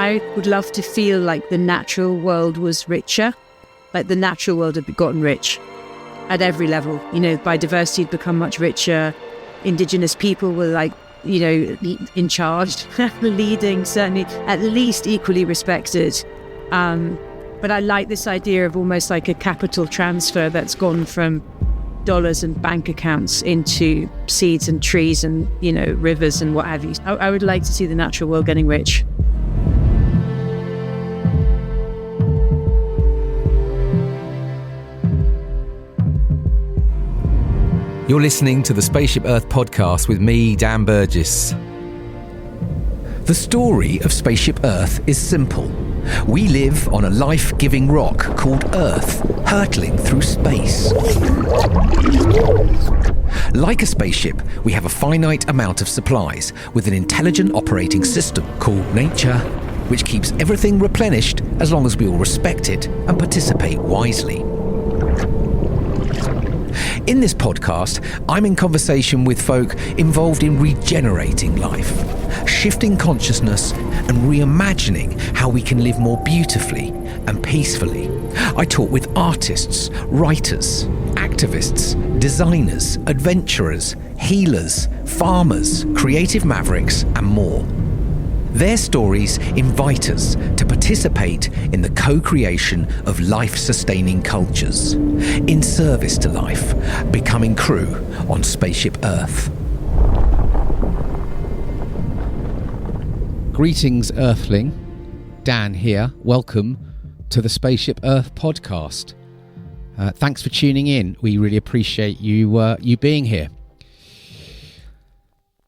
I would love to feel like the natural world was richer, like the natural world had gotten rich at every level. Biodiversity had become much richer. Indigenous people were in charge, leading, certainly at least equally respected. But I like this idea of almost like a capital transfer that's gone from dollars and bank accounts into seeds and trees and, rivers and what have you. I would like to see the natural world getting rich. You're listening to the Spaceship Earth podcast with me, Dan Burgess. The story of Spaceship Earth is simple. We live on a life-giving rock called Earth, hurtling through space. Like a spaceship, we have a finite amount of supplies with an intelligent operating system called nature, which keeps everything replenished as long as we all respect it and participate wisely. In this podcast, I'm in conversation with folk involved in regenerating life, shifting consciousness and reimagining how we can live more beautifully and peacefully. I talk with artists, writers, activists, designers, adventurers, healers, farmers, creative mavericks and more. Their stories invite us to participate in the co-creation of life-sustaining cultures, in service to life, becoming crew on Spaceship Earth. Greetings, Earthling. Dan here. Welcome to the Spaceship Earth podcast. Thanks for tuning in. We really appreciate you being here.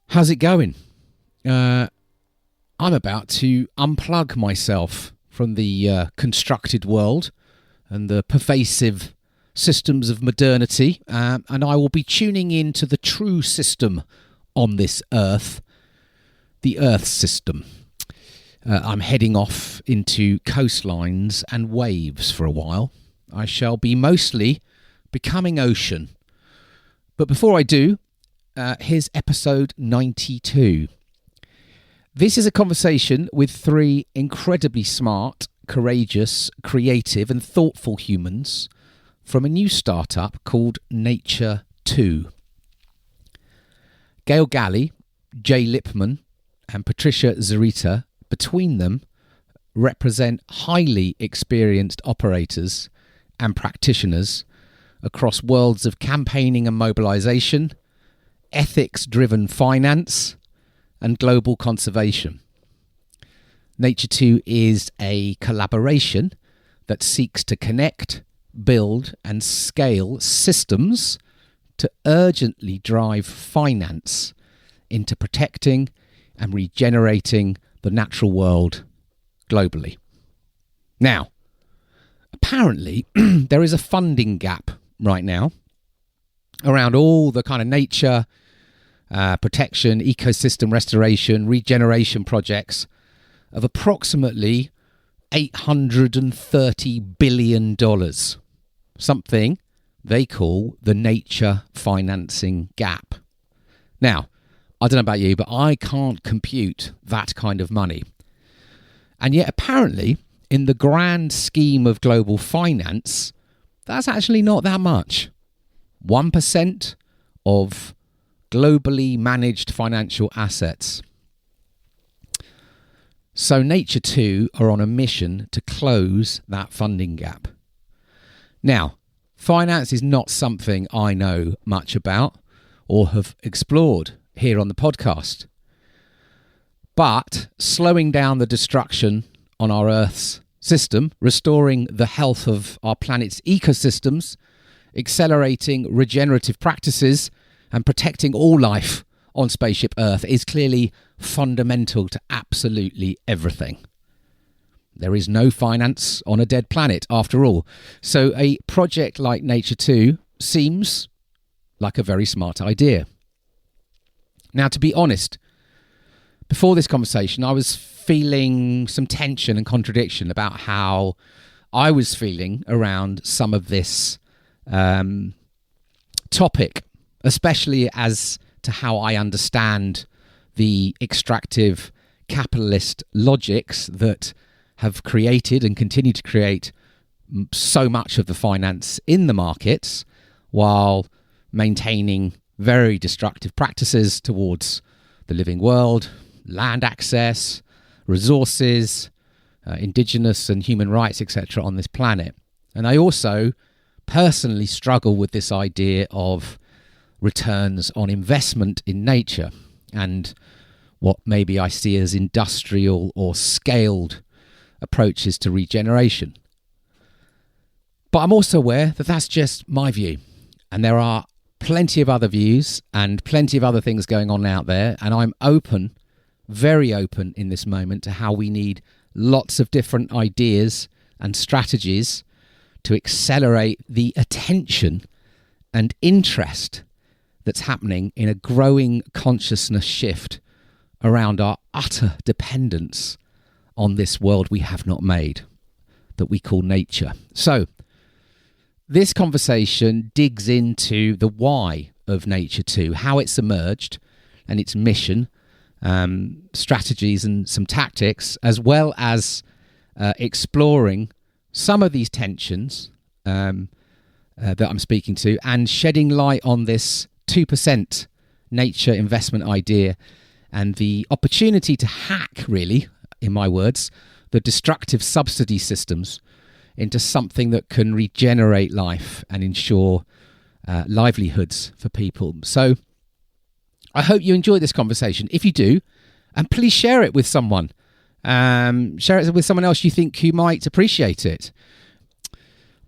How's it going? I'm about to unplug myself from the constructed world and the pervasive systems of modernity, and I will be tuning in to the true system on this Earth, the Earth system. I'm heading off into coastlines and waves for a while. I shall be mostly becoming ocean. But before I do, here's episode 92. This is a conversation with three incredibly smart, courageous, creative and thoughtful humans from a new startup called Nature 2. Gail, Gallie, Lipman and Patricia Zurita, between them, represent highly experienced operators and practitioners across worlds of campaigning and mobilization, ethics-driven finance, and global conservation. Nature 2 is a collaboration that seeks to connect, build and scale systems to urgently drive finance into protecting and regenerating the natural world globally. Now, apparently there is a funding gap right now around all the kind of nature protection, ecosystem restoration, regeneration projects of approximately $830 billion. Something they call the nature financing gap. Now, I don't know about you, but I can't compute that kind of money. And yet apparently, in the grand scheme of global finance, that's actually not that much. 1% of globally managed financial assets. So Nature 2 are on a mission to close that funding gap. Now, finance is not something I know much about or have explored here on the podcast. But slowing down the destruction on our Earth's system, restoring the health of our planet's ecosystems, accelerating regenerative practices, and protecting all life on Spaceship Earth is clearly fundamental to absolutely everything. There is no finance on a dead planet, after all. So a project like Nature 2 seems like a very smart idea. Now, to be honest, before this conversation, I was feeling some tension and contradiction about how I was feeling around some of this topic, especially as to how I understand the extractive capitalist logics that have created and continue to create so much of the finance in the markets, while maintaining very destructive practices towards the living world, land access, resources, indigenous and human rights, etc. on this planet. And I also personally struggle with this idea of returns on investment in nature and what maybe I see as industrial or scaled approaches to regeneration. But I'm also aware that that's just my view, and there are plenty of other views and plenty of other things going on out there, and I'm open, very open in this moment, to how we need lots of different ideas and strategies to accelerate the attention and interest that's happening in a growing consciousness shift around our utter dependence on this world we have not made, that we call nature. So this conversation digs into the why of Nature 2, how it's emerged and its mission, strategies and some tactics, as well as exploring some of these tensions that I'm speaking to, and shedding light on this 2% nature investment idea and the opportunity to hack, really, in my words, the destructive subsidy systems into something that can regenerate life and ensure livelihoods for people. So I hope you enjoy this conversation. If you do, and please share it with someone. Share it with someone else you think who might appreciate it.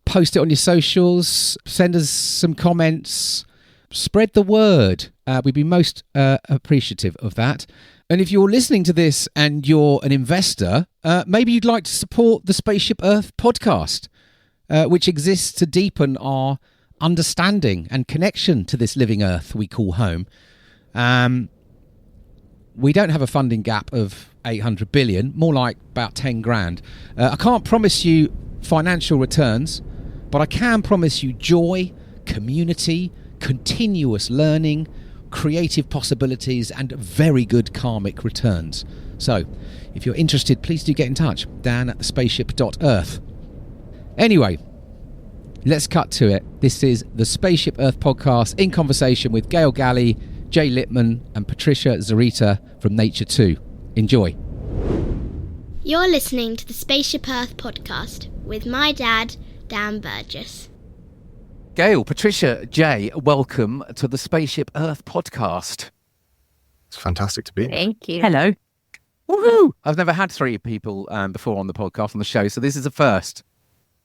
Post it on your socials. Send us some comments. Spread the word. We'd be most appreciative of that. And if you're listening to this and you're an investor, maybe you'd like to support the Spaceship Earth podcast, which exists to deepen our understanding and connection to this living Earth we call home. We don't have a funding gap of 800 billion, more like about 10 grand. I can't promise you financial returns, but I can promise you joy, community, continuous learning, creative possibilities, and very good karmic returns. So if you're interested, please do get in touch. Dan at spaceship.earth. Anyway, let's cut to it. This is the Spaceship Earth podcast in conversation with Gail, Gallie, Jay Lipman and Patricia Zurita from Nature 2. Enjoy. You're listening to the Spaceship Earth podcast with my dad, Dan Burgess. Gail, Patricia, Jay, welcome to the Spaceship Earth podcast. It's fantastic to be here. Thank you. Hello. Woohoo! I've never had three people before on the podcast, on the show, so this is a first.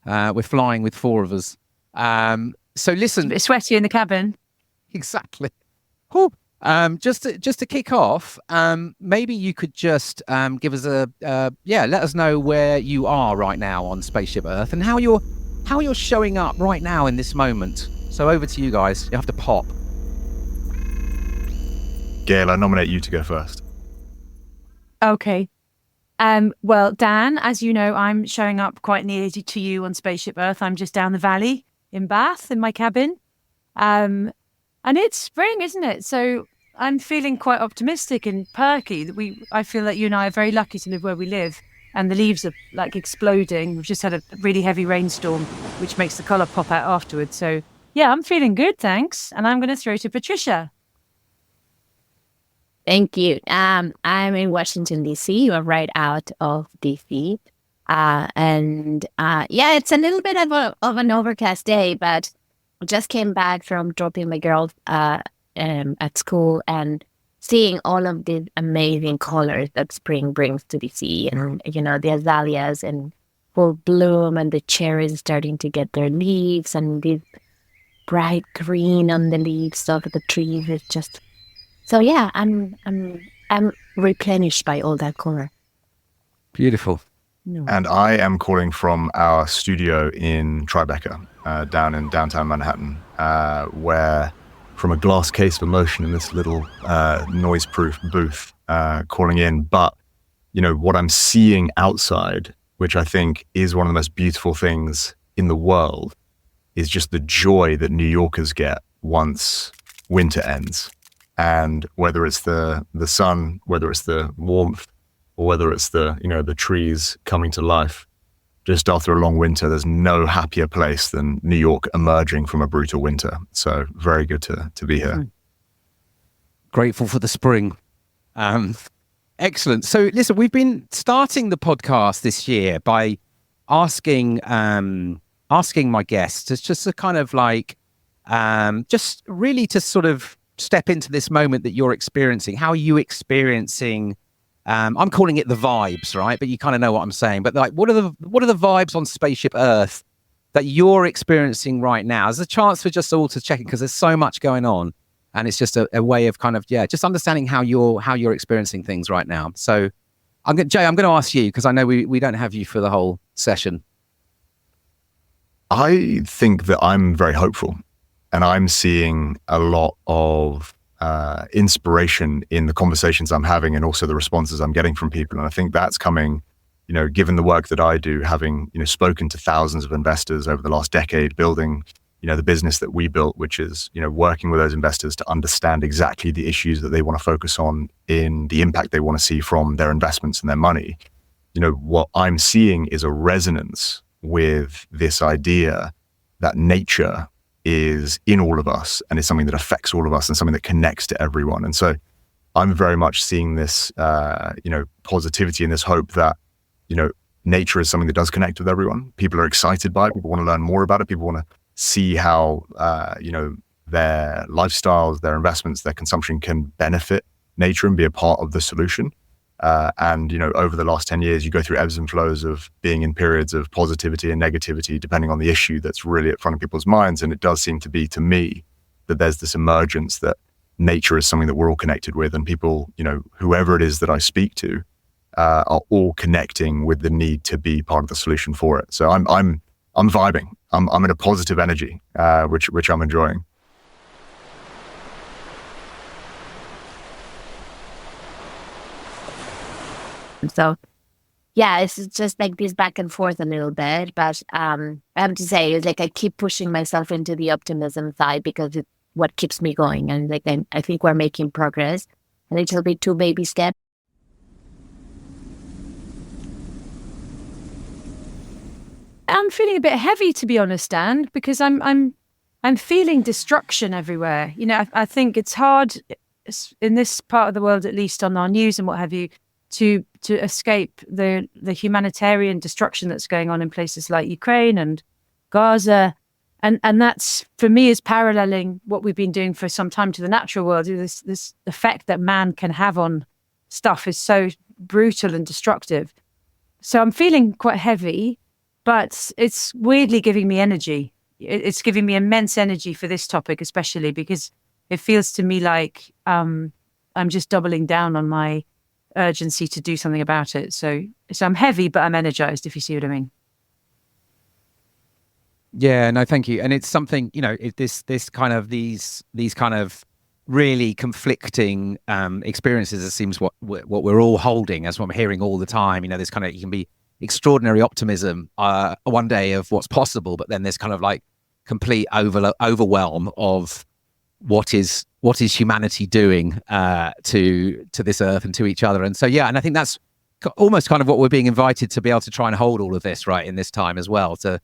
We're flying with four of us. So listen... It's a bit sweaty in the cabin. Exactly. Whew. Just to kick off, maybe you could just give us let us know where you are right now on Spaceship Earth and how you're showing up right now in this moment. So over to you guys. You have to pop. Gail, I nominate you to go first. Okay. Well, Dan, as you know, I'm showing up quite near to you on Spaceship Earth. I'm just down the valley in Bath in my cabin. And it's spring, isn't it? So I'm feeling quite optimistic and perky. I feel that you and I are very lucky to live where we live. And the leaves are like exploding. We've just had a really heavy rainstorm, which makes the colour pop out afterwards. So yeah, I'm feeling good, thanks. And I'm going to throw to Patricia. Thank you. I'm in Washington, D.C. You are right out of D.C. It's a little bit of an overcast day, but I just came back from dropping my girls at school and seeing all of the amazing colors that spring brings to the sea, and the azaleas in full bloom, and the cherries starting to get their leaves, and this bright green on the leaves of the trees. It's just so yeah. I'm replenished by all that color. Beautiful. And I am calling from our studio in Tribeca, down in downtown Manhattan, where, from a glass case of emotion in this little noise-proof booth, calling in. But, what I'm seeing outside, which I think is one of the most beautiful things in the world, is just the joy that New Yorkers get once winter ends. And whether it's the sun, whether it's the warmth, or whether it's the trees coming to life just after a long winter. There's no happier place than New York emerging from a brutal winter. So very good to be here. Grateful for the spring. Excellent. So listen, we've been starting the podcast this year by asking my guests just to kind of like, just really to sort of step into this moment that you're experiencing. How are you experiencing, I'm calling it the vibes, right? But you kind of know what I'm saying. But like, what are the vibes on Spaceship Earth that you're experiencing right now? There's a chance for just all to check in because there's so much going on. And it's just a way of kind of, just understanding how you're experiencing things right now. So Jay, I'm going to ask you, because I know we don't have you for the whole session. I think that I'm very hopeful, and I'm seeing a lot of inspiration in the conversations I'm having and also the responses I'm getting from people. And I think that's coming, given the work that I do, having, spoken to thousands of investors over the last decade, building the business that we built, which is, working with those investors to understand exactly the issues that they want to focus on in the impact they want to see from their investments and their money. What I'm seeing is a resonance with this idea that nature is in all of us and is something that affects all of us and something that connects to everyone. And so I'm very much seeing this, positivity and this hope that, nature is something that does connect with everyone. People are excited by it. People want to learn more about it. People want to see how, their lifestyles, their investments, their consumption can benefit nature and be a part of the solution. And over the last 10 years, you go through ebbs and flows of being in periods of positivity and negativity, depending on the issue that's really at front of people's minds. And it does seem to be, to me, that there's this emergence that nature is something that we're all connected with. And people, whoever it is that I speak to, are all connecting with the need to be part of the solution for it. So I'm vibing. I'm in a positive energy, which I'm enjoying. So, it's just like this back and forth a little bit. But I have to say, it's like I keep pushing myself into the optimism side because it's what keeps me going. And like I think we're making progress. And it'll be 2 baby steps. I'm feeling a bit heavy, to be honest, Dan, because I'm feeling destruction everywhere. I think it's hard in this part of the world, at least on our news and what have you, to escape the humanitarian destruction that's going on in places like Ukraine and Gaza. And that's, for me, is paralleling what we've been doing for some time to the natural world. This effect that man can have on stuff is so brutal and destructive. So I'm feeling quite heavy, but it's weirdly giving me energy. It's giving me immense energy for this topic, especially because it feels to me like I'm just doubling down on my urgency to do something about it. So I'm heavy, but I'm energized, if you see what I mean. Yeah, no, thank you. And it's something, this kind of these kind of really conflicting experiences. It seems what we're all holding, as what I'm hearing all the time. This kind of, you can be extraordinary optimism one day of what's possible, but then there's kind of like complete overwhelm of what is humanity doing to this earth and to each other. And so and I think that's almost kind of what we're being invited to be able to try and hold all of this right in this time as well, to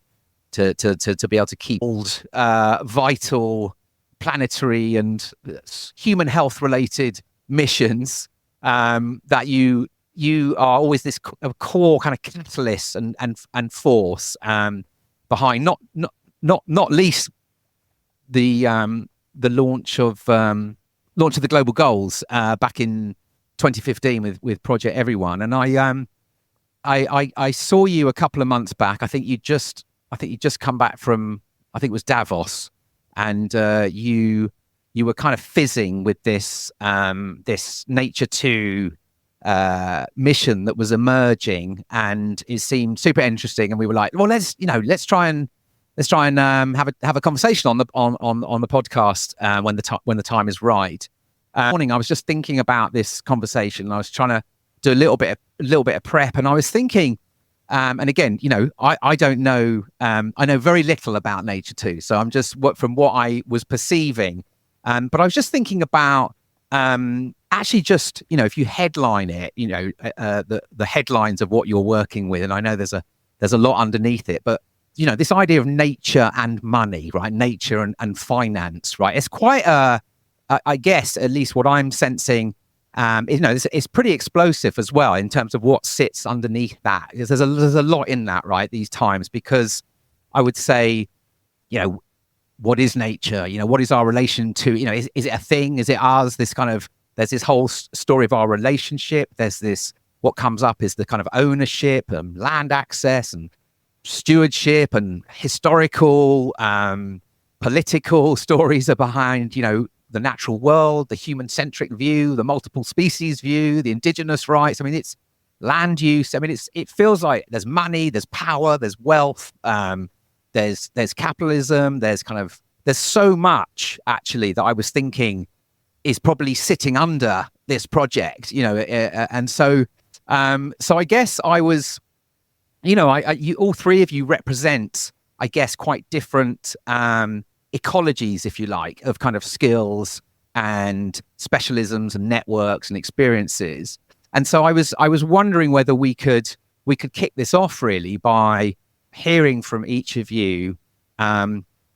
be able to keep old vital planetary and human health related missions that you are always this core kind of catalyst and force behind, not least the launch of the global goals back in 2015 with Project Everyone. And I saw you a couple of months back. I think you just come back from, I think it was Davos, and you were kind of fizzing with this Nature 2 mission that was emerging, and it seemed super interesting. And we were like, well, let's try and have a conversation on the podcast when the time is right. Morning, I was just thinking about this conversation, and I was trying to do a little bit of prep, and I was thinking, and again, I don't know, I know very little about Nature 2, so I'm just from what I was perceiving, but I was just thinking about actually just, if you headline it, the headlines of what you're working with, and I know there's a lot underneath it, but this idea of nature and money, right? Nature and finance, right? It's quite I guess, at least what I'm sensing, it's pretty explosive as well in terms of what sits underneath that. Because there's a lot in that, right? These times, because I would say, what is nature? What is our relation to, is it a thing? Is it ours? There's this whole story of our relationship. There's this, what comes up is the kind of ownership and land access and stewardship and historical, political stories are behind, the natural world, the human-centric view, the multiple species view, the indigenous rights. I mean, it's land use. I mean, it feels like there's money, there's power, there's wealth, there's capitalism, there's so much actually that I was thinking is probably sitting under this project, and so I guess I was, you all three of you represent, I guess, quite different ecologies, if you like, of kind of skills and specialisms and networks and experiences. And so I was wondering whether we could kick this off really by hearing from each of you,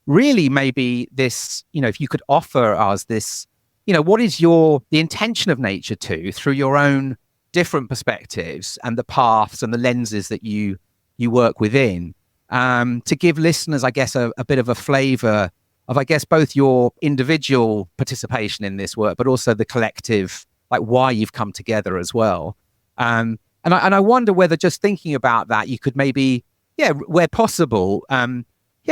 really maybe this, if you could offer us this, what is the intention of nature through your own different perspectives and the paths and the lenses that you work within, to give listeners, I guess, a bit of a flavor of, I guess, both your individual participation in this work, but also the collective, like why you've come together as well. And I wonder whether just thinking about that, you could maybe, where possible,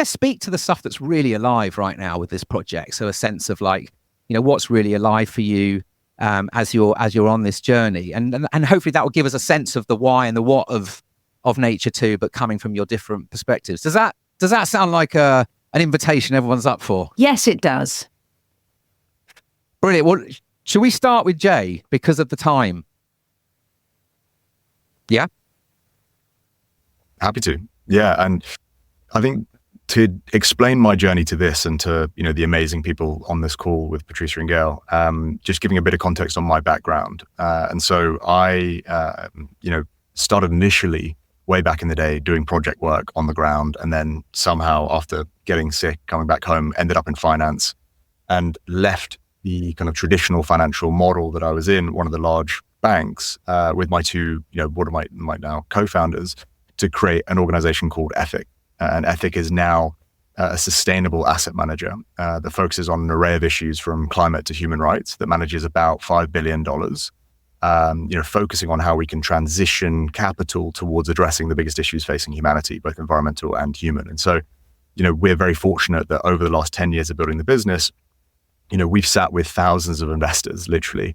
speak to the stuff that's really alive right now with this project. So a sense of like, what's really alive for you as you're on this journey, and hopefully that will give us a sense of the why and the what of nature too, but coming from your different perspectives. Does that sound like an invitation everyone's up for? Yes, it does. Brilliant. Well, should we start with Jay because of the time? Yeah. Happy to. Yeah. And I think to explain my journey to this and to, the amazing people on this call with Patricia and Gail, just giving a bit of context on my background. And so I, started initially way back in the day doing project work on the ground, and then somehow after getting sick, coming back home, ended up in finance and left the kind of traditional financial model that I was in, one of the large banks, with my two, what are my now co-founders, to create an organization called Ethic. And Ethic is now a sustainable asset manager that focuses on an array of issues from climate to human rights, that manages about $5 billion, focusing on how we can transition capital towards addressing the biggest issues facing humanity, both environmental and human. And so, we're very fortunate that over the last 10 years of building the business, we've sat with thousands of investors, literally,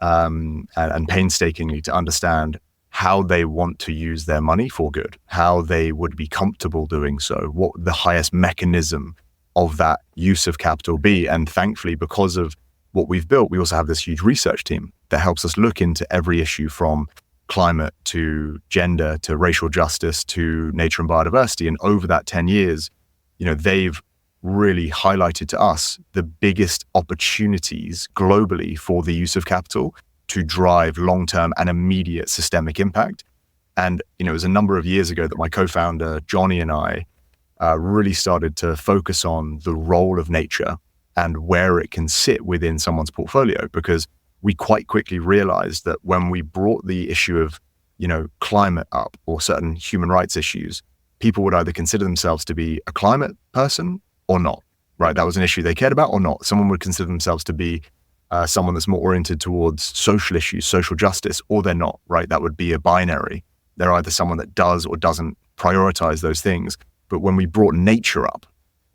and painstakingly to understand how they want to use their money for good, how they would be comfortable doing so, what the highest mechanism of that use of capital be. And thankfully, because of what we've built, we also have this huge research team that helps us look into every issue from climate to gender to racial justice to nature and biodiversity. And over that 10 years, they've really highlighted to us the biggest opportunities globally for the use of capital to drive long-term and immediate systemic impact. And, it was a number of years ago that my co-founder, Johnny, and I really started to focus on the role of nature and where it can sit within someone's portfolio, because we quite quickly realized that when we brought the issue of, climate up or certain human rights issues, people would either consider themselves to be a climate person or not, right? That was an issue they cared about or not. Someone would consider themselves to be someone that's more oriented towards social issues, social justice, or they're not, right? That would be a binary. They're either someone that does or doesn't prioritize those things. But when we brought nature up,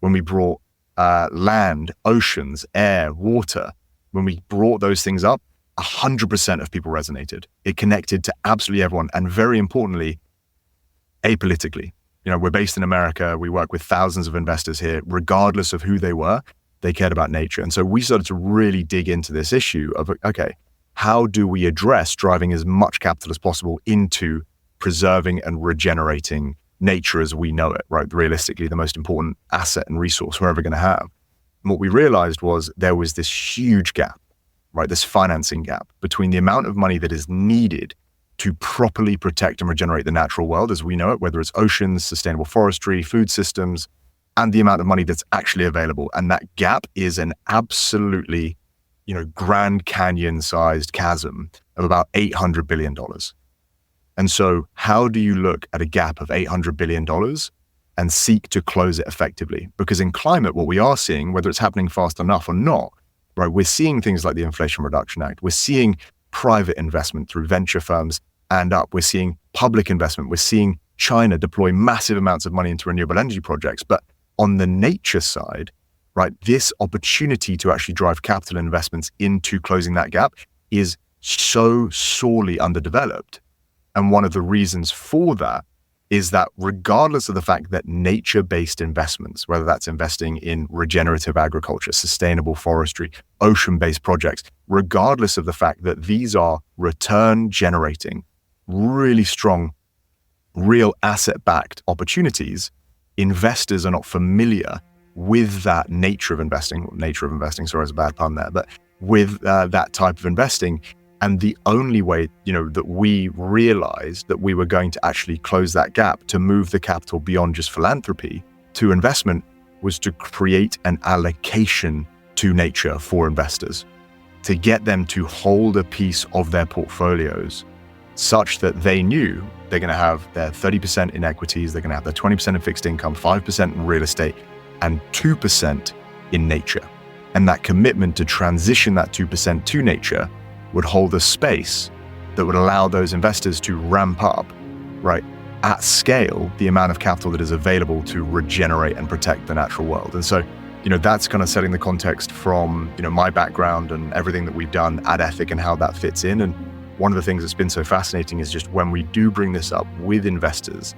when we brought land, oceans, air, water, when we brought those things up, 100% of people resonated. It connected to absolutely everyone. And very importantly, apolitically. We're based in America. We work with thousands of investors here, regardless of who they were. They cared about nature. And so we started to really dig into this issue of, okay, how do we address driving as much capital as possible into preserving and regenerating nature as we know it, right? Realistically, the most important asset and resource we're ever going to have. And what we realized was there was this huge gap right? This financing gap between the amount of money that is needed to properly protect and regenerate the natural world as we know it, whether it's oceans, sustainable forestry, food systems, and the amount of money that's actually available. And that gap is an absolutely, Grand Canyon-sized chasm of about $800 billion. And so how do you look at a gap of $800 billion and seek to close it effectively? Because in climate, what we are seeing, whether it's happening fast enough or not, right, we're seeing things like the Inflation Reduction Act. We're seeing private investment through venture firms and up. We're seeing public investment. We're seeing China deploy massive amounts of money into renewable energy projects. But on the nature side, right, this opportunity to actually drive capital investments into closing that gap is so sorely underdeveloped. And one of the reasons for that is that regardless of the fact that nature-based investments, whether that's investing in regenerative agriculture, sustainable forestry, ocean-based projects, regardless of the fact that these are return-generating, really strong, real asset-backed opportunities, investors are not familiar with that nature of investing. Nature of investing, sorry, is a bad pun there, but with that type of investing. And the only way, that we realized that we were going to actually close that gap to move the capital beyond just philanthropy to investment was to create an allocation to nature for investors, to get them to hold a piece of their portfolios such that they knew they're going to have their 30% in equities, they're going to have their 20% in fixed income, 5% in real estate, and 2% in nature. And that commitment to transition that 2% to nature would hold a space that would allow those investors to ramp up, right, at scale, the amount of capital that is available to regenerate and protect the natural world. And so, that's kind of setting the context from, my background and everything that we've done at Ethic and how that fits in. And one of the things that's been so fascinating is just when we do bring this up with investors,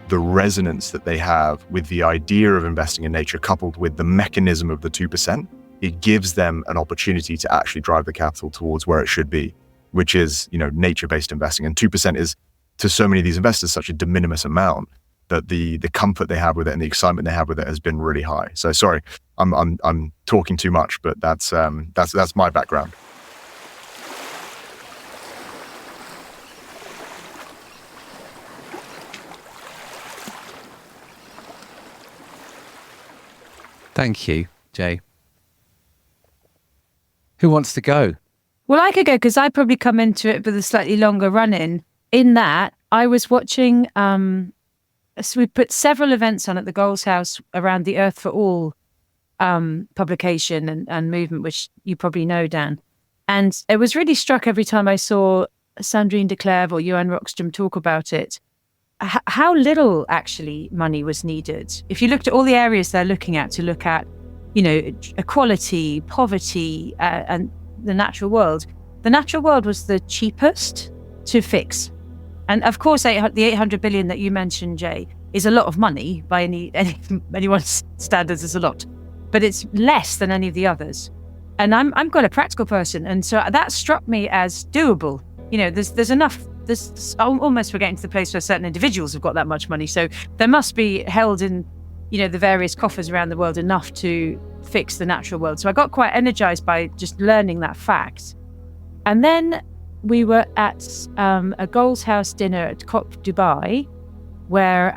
the resonance that they have with the idea of investing in nature coupled with the mechanism of the 2%, it gives them an opportunity to actually drive the capital towards where it should be, which is, nature-based investing. And 2% is, to so many of these investors, such a de minimis amount that the comfort they have with it and the excitement they have with it has been really high. So sorry, I'm talking too much, but that's my background. Thank you, Jay. Who wants to go? Well, I could go because I probably come into it with a slightly longer run-in. In that, I was watching, so we put several events on at the Goals House around the Earth for All publication and movement, which you probably know, Dan. And it was really struck every time I saw Sandrine de Clèves or Johan Rockström talk about it, how little actually money was needed. If you looked at all the areas they're looking at to look at, equality, poverty, and the natural world was the cheapest to fix. And of course, the 800 billion that you mentioned, Jay, is a lot of money by anyone's standards. Is a lot, but it's less than any of the others. And I'm quite a practical person, and so that struck me as doable. There's enough. There's almost we're getting to the place where certain individuals have got that much money, so there must be held in, the various coffers around the world enough to fix the natural world. So I got quite energized by just learning that fact. And then we were at a Goals House dinner at COP Dubai, where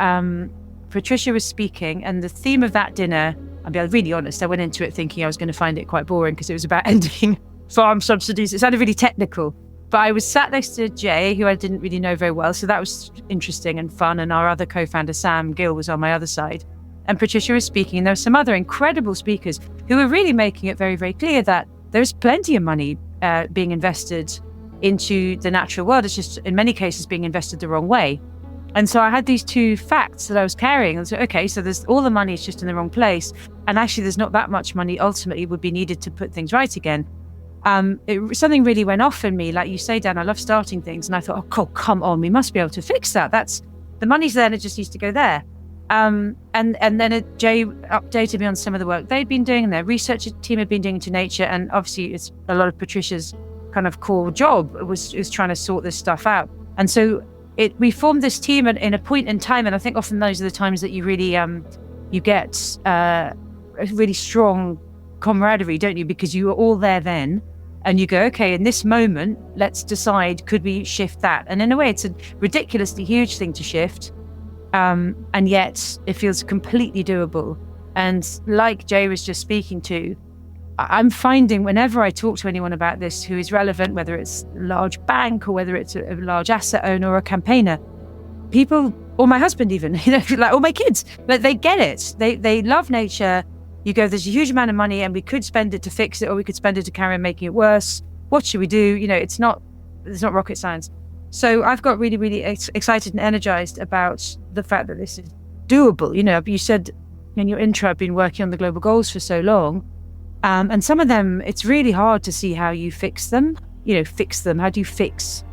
Patricia was speaking, and the theme of that dinner, I'll be really honest, I went into it thinking I was going to find it quite boring because it was about ending farm subsidies. It sounded really technical. But I was sat next to Jay, who I didn't really know very well, so that was interesting and fun. And our other co-founder, Sam Gill, was on my other side. And Patricia was speaking, and there were some other incredible speakers who were really making it very, very clear that there's plenty of money being invested into the natural world. It's just, in many cases, being invested the wrong way. And so I had these two facts that I was carrying. And so, okay, so there's all the money is just in the wrong place. And actually, there's not that much money ultimately would be needed to put things right again. Something really went off in me. Like you say, Dan, I love starting things. And I thought, oh, come on, we must be able to fix that. The money's there and it just needs to go there. And then Jay updated me on some of the work they'd been doing and their research team had been doing into nature. And obviously it's a lot of Patricia's kind of core job was trying to sort this stuff out. And so we formed this team in a point in time. And I think often those are the times that you really, you get a really strong camaraderie, don't you? Because you were all there then. And you go, okay, in this moment, let's decide, could we shift that? And in a way, it's a ridiculously huge thing to shift. And yet it feels completely doable. And like Jay was just speaking to, I'm finding whenever I talk to anyone about this who is relevant, whether it's a large bank or whether it's a large asset owner or a campaigner, people, or my husband even, like, or my kids, like, they get it. They love nature. You go, there's a huge amount of money and we could spend it to fix it, or we could spend it to carry on making it worse. What should we do? It's not rocket science. So I've got really, really excited and energized about the fact that this is doable. You said in your intro, I've been working on the global goals for so long. And some of them, it's really hard to see how you fix them. How do you fix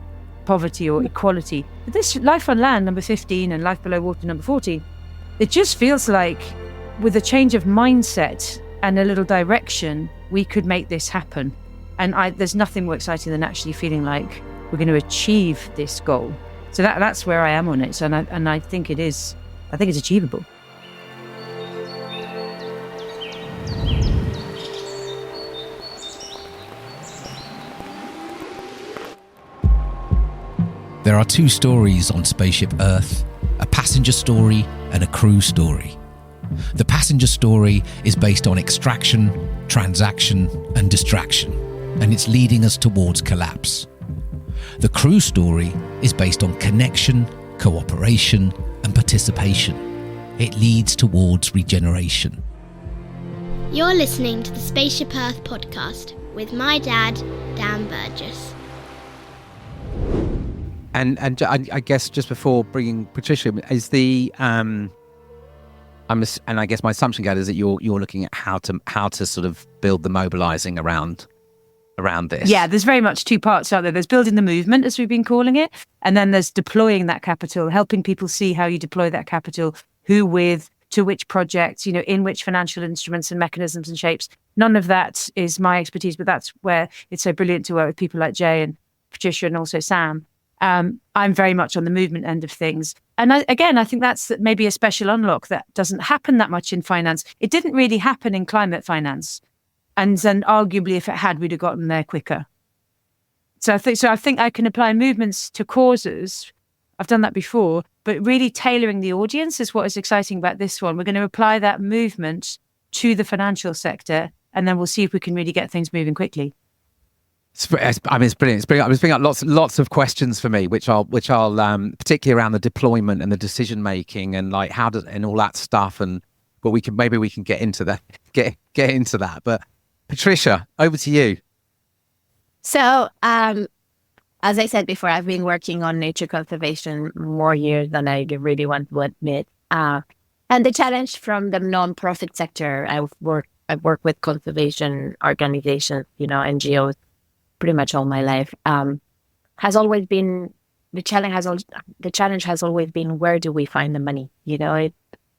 poverty or equality? But this Life on Land, number 15, and Life Below Water, number 14, it just feels like with a change of mindset and a little direction, we could make this happen. And there's nothing more exciting than actually feeling like we're going to achieve this goal. So that's where I am on it. And I think it is. I think it's achievable. There are two stories on Spaceship Earth, a passenger story and a crew story. The passenger story is based on extraction, transaction and distraction, and it's leading us towards collapse. The crew story is based on connection, cooperation and participation. It leads towards regeneration. You're listening to the Spaceship Earth podcast with my dad, Dan Burgess. And I guess just before bringing Patricia, is and I guess my assumption, Gail, is that you're looking at how to sort of build the mobilising around this. Yeah, there's very much two parts out there. There's building the movement, as we've been calling it, and then there's deploying that capital, helping people see how you deploy that capital, who with, to which projects, in which financial instruments and mechanisms and shapes. None of that is my expertise, but that's where it's so brilliant to work with people like Jay and Patricia and also Sam. I'm very much on the movement end of things. And I think that's maybe a special unlock that doesn't happen that much in finance. It didn't really happen in climate finance. And then arguably if it had, we'd have gotten there quicker. So I think I can apply movements to causes. I've done that before, but really tailoring the audience is what is exciting about this one. We're going to apply that movement to the financial sector, and then we'll see if we can really get things moving quickly. It's brilliant. It's bringing up lots of questions for me, which I'll particularly around the deployment and the decision making and like and all that stuff. But we can get into that. Get into that. But Patricia, over to you. So, as I said before, I've been working on nature conservation more years than I really want to admit. And the challenge from the non-profit sector, I've worked with conservation organizations, NGOs, pretty much all my life, has always been the challenge has always been, where do we find the money?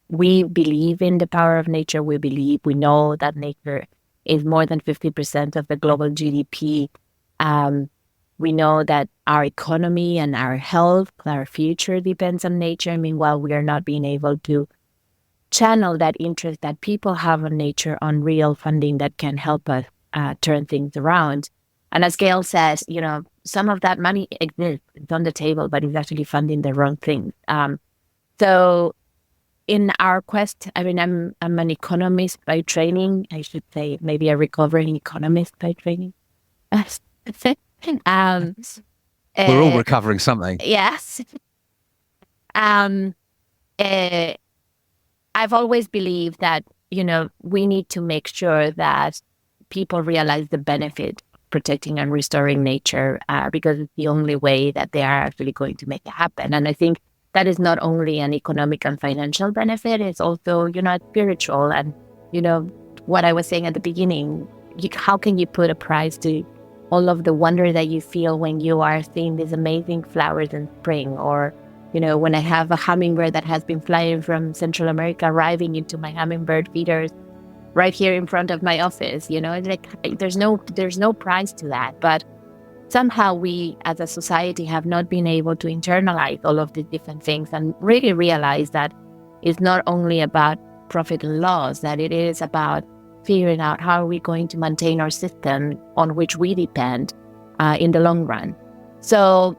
We believe in the power of nature. We know that nature is more than 50% of the global GDP. We know that our economy and our health, our future depends on nature. Meanwhile, we are not being able to channel that interest that people have on nature on real funding that can help us turn things around. And as Gail says, some of that money exists, it's on the table, but it's actually funding the wrong things. So in our quest, I'm an economist by training. I should say maybe a recovering economist by training. We're all recovering something. Yes. I've always believed that, we need to make sure that people realize the benefit protecting and restoring nature, because it's the only way that they are actually going to make it happen. And I think that is not only an economic and financial benefit, it's also, spiritual. And, what I was saying at the beginning, how can you put a price to all of the wonder that you feel when you are seeing these amazing flowers in spring? Or, when I have a hummingbird that has been flying from Central America arriving into my hummingbird feeders right here in front of my office, it's like there's no price to that. But somehow we as a society have not been able to internalize all of these different things and really realize that it's not only about profit and loss, that it is about figuring out how are we going to maintain our system on which we depend in the long run. So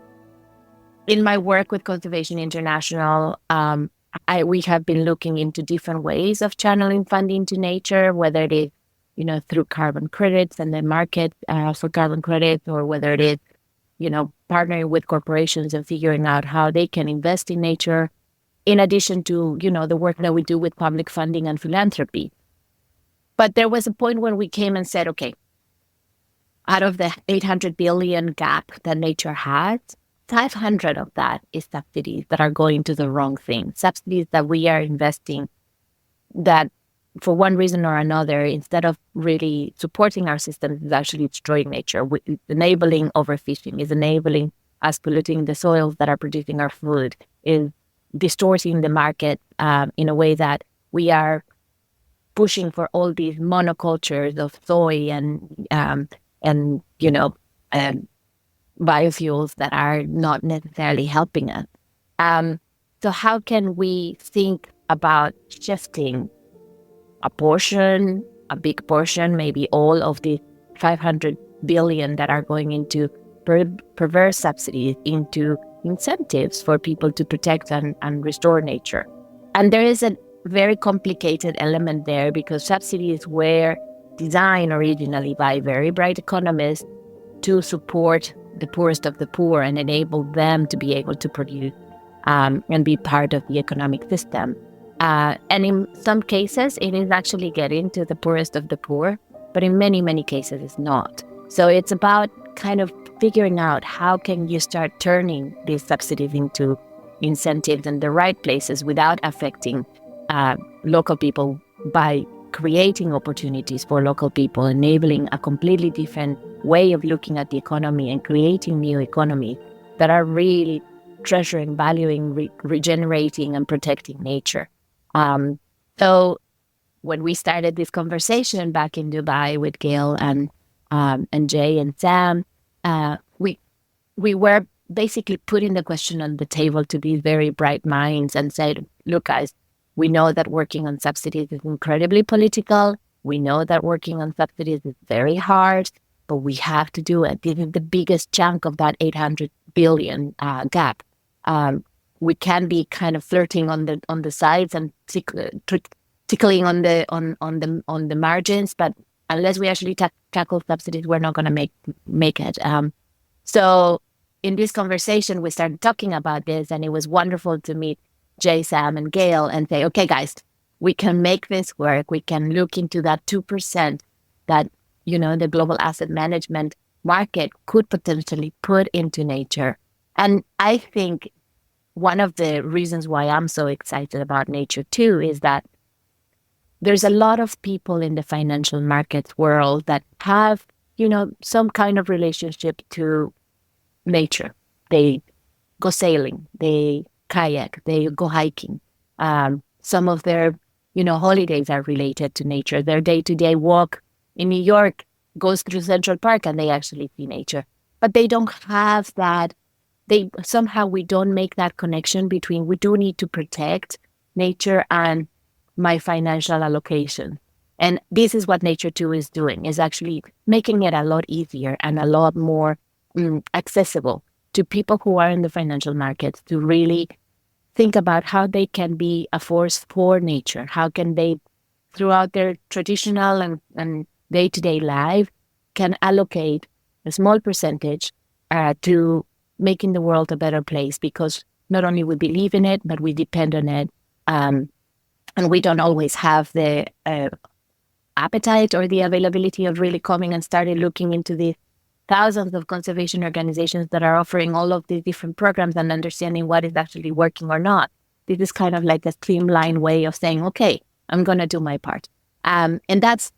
in my work with Conservation International, we have been looking into different ways of channeling funding to nature, whether it is, through carbon credits and the market for carbon credits, or whether it is, partnering with corporations and figuring out how they can invest in nature, in addition to, the work that we do with public funding and philanthropy. But there was a point when we came and said, okay, out of the 800 billion gap that nature has, 500 of that is subsidies that are going to the wrong thing. Subsidies that we are investing that for one reason or another, instead of really supporting our systems, is actually destroying nature. It's enabling overfishing, is enabling us polluting the soils that are producing our food, is distorting the market in a way that we are pushing for all these monocultures of soy and biofuels that are not necessarily helping us. So how can we think about shifting a big portion, maybe all of the 500 billion that are going into perverse subsidies into incentives for people to protect and restore nature? And there is a very complicated element there, because subsidies were designed originally by very bright economists to support the poorest of the poor and enable them to be able to produce and be part of the economic system. And in some cases, it is actually getting to the poorest of the poor, but in many, many cases, it's not. So it's about kind of figuring out how can you start turning these subsidies into incentives in the right places without affecting local people, by creating opportunities for local people, enabling a completely different way of looking at the economy and creating new economies that are really treasuring, valuing, regenerating and protecting nature. So when we started this conversation back in Dubai with Gail and Jay and Sam, we were basically putting the question on the table to these very bright minds and said, look, guys, we know that working on subsidies is incredibly political. We know that working on subsidies is very hard, but we have to do it. This is the biggest chunk of that 800 billion gap. We can be kind of flirting on the sides and tickling on the margins, but unless we actually tackle subsidies, we're not going to make it. So in this conversation, we started talking about this, and it was wonderful to meet Jay, Sam, and Gail and say, okay, guys, we can make this work. We can look into that 2% that, the global asset management market could potentially put into nature. And I think one of the reasons why I'm so excited about nature too is that there's a lot of people in the financial markets world that have, some kind of relationship to nature. They go sailing, they kayak, they go hiking. Some of their, holidays are related to nature. Their day-to-day walk in New York goes through Central Park and they actually see nature. But they don't have that. We don't make that connection between we do need to protect nature and my financial allocation. And this is what Nature 2 is doing, is actually making it a lot easier and a lot more accessible to people who are in the financial markets to really think about how they can be a force for nature. How can they, throughout their traditional and day-to-day life, can allocate a small percentage to making the world a better place, because not only we believe in it, but we depend on it. And we don't always have the appetite or the availability of really coming and starting looking into the thousands of conservation organizations that are offering all of these different programs and understanding what is actually working or not. This is kind of like a streamlined way of saying, okay, I'm going to do my part. And that's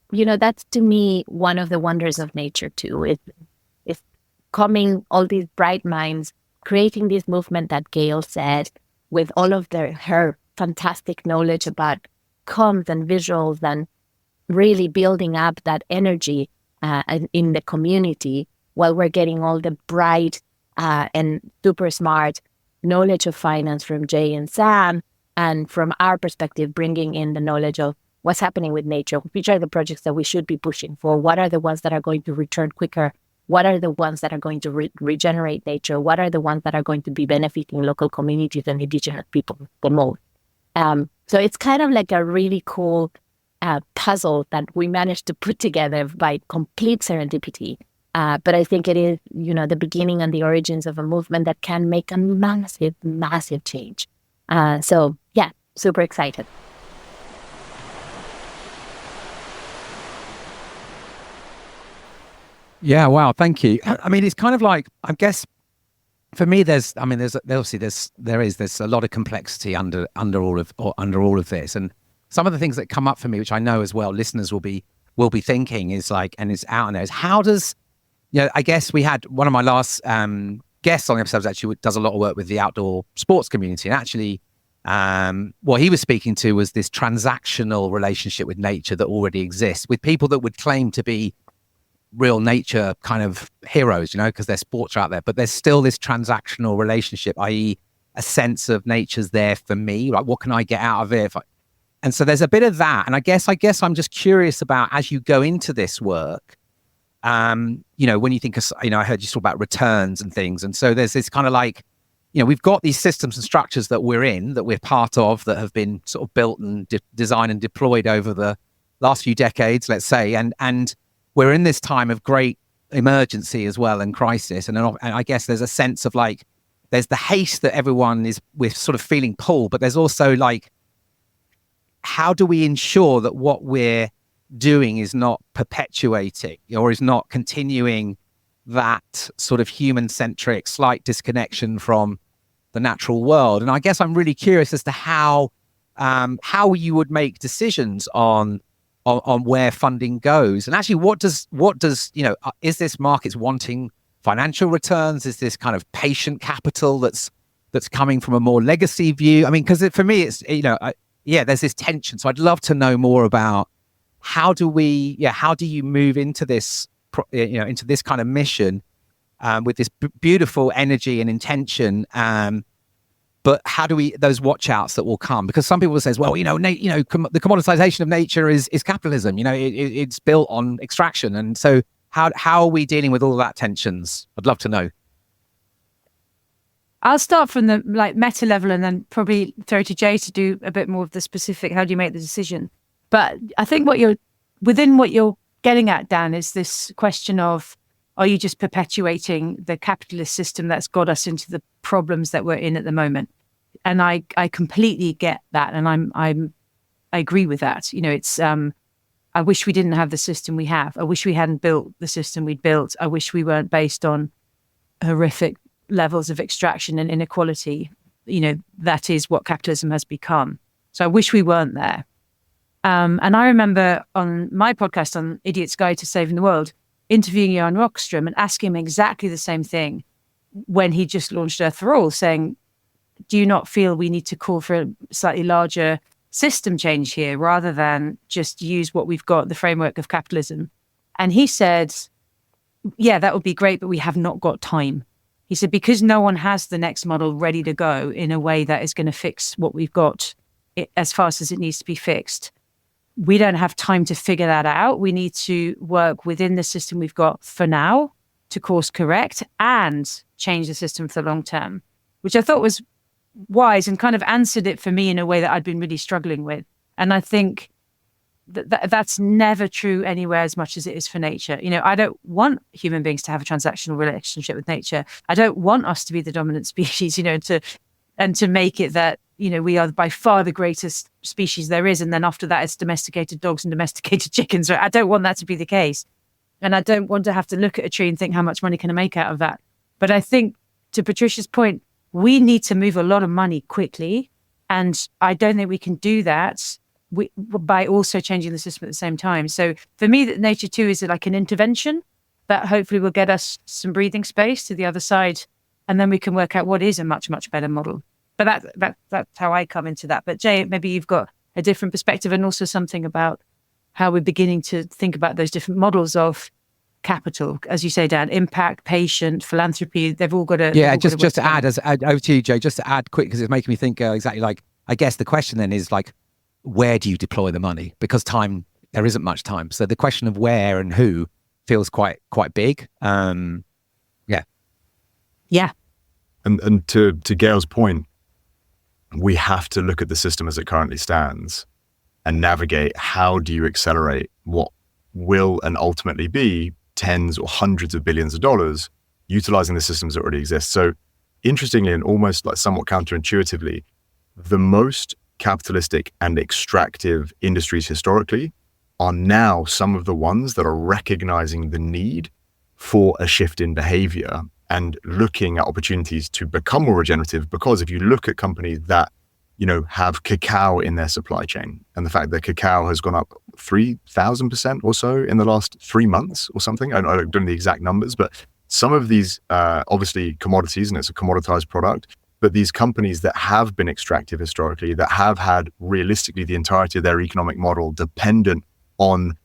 to me, one of the wonders of nature too. It's coming, all these bright minds, creating this movement that Gail said, with all of her fantastic knowledge about comms and visuals, and really building up that energy in the community, while we're getting all the bright and super smart knowledge of finance from Jay and Sam, and from our perspective, bringing in the knowledge of what's happening with nature, which are the projects that we should be pushing for, what are the ones that are going to return quicker, what are the ones that are going to regenerate nature, what are the ones that are going to be benefiting local communities and indigenous people the most. So it's kind of like a really cool puzzle that we managed to put together by complete serendipity. But I think it is, the beginning and the origins of a movement that can make a massive, massive change. So yeah, super excited. Yeah, wow, thank you. I mean, it's kind of like, I guess, for me, there's a lot of complexity under all of this, and some of the things that come up for me, which I know as well, listeners will be thinking is like, and it's out there, is how does, I guess we had one of my last guests on the episodes actually does a lot of work with the outdoor sports community, and actually, what he was speaking to was this transactional relationship with nature that already exists with people that would claim to be real nature kind of heroes, because their sports are out there, but there's still this transactional relationship, i.e. a sense of nature's there for me, like what can I get out of it? And so there's a bit of that. And I guess I'm just curious about, as you go into this work, when you think of, I heard you talk about returns and things. And so there's this kind of like, we've got these systems and structures that we're part of, that have been sort of built and designed and deployed over the last few decades, let's say. And we're in this time of great emergency as well, and crisis. And I guess there's a sense of like, there's the haste that we're sort of feeling pulled, but there's also like, how do we ensure that what we're doing is not perpetuating or is not continuing that sort of human-centric slight disconnection from the natural world? And I guess I'm really curious as to how you would make decisions on where funding goes, and actually what does is this markets wanting financial returns? Is this kind of patient capital that's coming from a more legacy view? I mean, because for me, it's there's this tension. So I'd love to know more about how do you move into this into this kind of mission with this beautiful energy and intention. But how do we, those watch outs that will come? Because some people say, well, the commoditization of nature is capitalism. It's built on extraction. And so how are we dealing with all of that tensions? I'd love to know. I'll start from the meta level and then probably throw to Jay to do a bit more of the specific, how do you make the decision? But I think what you're getting at, Dan, is this question of, are you just perpetuating the capitalist system that's got us into the problems that we're in at the moment? And I completely get that, and I agree with that. It's I wish we didn't have the system we have. I wish we hadn't built the system we'd built. I wish we weren't based on horrific levels of extraction and inequality. That is what capitalism has become. So I wish we weren't there. And I remember on my podcast on Idiot's Guide to Saving the World, interviewing Jan Rockström and asking him exactly the same thing when he just launched Earth for All, saying, do you not feel we need to call for a slightly larger system change here rather than just use what we've got, the framework of capitalism? And he said, yeah, that would be great, but we have not got time. He said, because no one has the next model ready to go in a way that is going to fix what we've got as fast as it needs to be fixed. We don't have time to figure that out. We need to work within the system we've got for now to course correct and change the system for the long term, which I thought was wise and kind of answered it for me in a way that I'd been really struggling with. And I think that's never true anywhere as much as it is for nature. I don't want human beings to have a transactional relationship with nature. I don't want us to be the dominant species, to make it that, we are by far the greatest species there is. And then after that, it's domesticated dogs and domesticated chickens. Right? I don't want that to be the case. And I don't want to have to look at a tree and think, how much money can I make out of that? But I think, to Patricia's point, we need to move a lot of money quickly. And I don't think we can do that by also changing the system at the same time. So for me, that nature too is like an intervention that hopefully will get us some breathing space to the other side. And then we can work out what is a much, much better model. But that's how I come into that. But Jay, maybe you've got a different perspective and also something about how we're beginning to think about those different models of capital. As you say, Dan, impact, patient, philanthropy, they've all got to... Yeah, just to add, over to you, Jay, just to add quick, because it's making me think exactly like, I guess the question then is like, where do you deploy the money? Because there isn't much time. So the question of where and who feels quite big. Yeah. And to Gail's point, we have to look at the system as it currently stands and navigate how do you accelerate what will and ultimately be tens or hundreds of billions of dollars utilizing the systems that already exist. So interestingly, and almost like somewhat counterintuitively, the most capitalistic and extractive industries historically are now some of the ones that are recognizing the need for a shift in behavior and looking at opportunities to become more regenerative. Because if you look at companies that, have cacao in their supply chain, and the fact that cacao has gone up 3,000% or so in the last 3 months or something, I don't know the exact numbers, but some of these, obviously commodities, and it's a commoditized product, but these companies that have been extractive historically, that have had realistically the entirety of their economic model dependent on,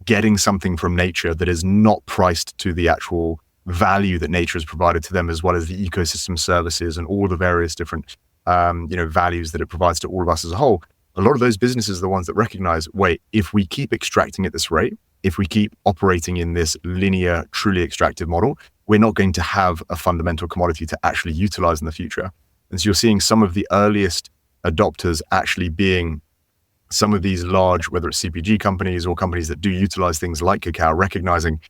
getting something from nature that is not priced to the actual value that nature has provided to them, as well as the ecosystem services and all the various different, values that it provides to all of us as a whole. A lot of those businesses are the ones that recognize, wait, if we keep extracting at this rate, if we keep operating in this linear, truly extractive model, we're not going to have a fundamental commodity to actually utilize in the future. And so you're seeing some of the earliest adopters actually being some of these large, whether it's CPG companies or companies that do utilize things like cacao, recognizing,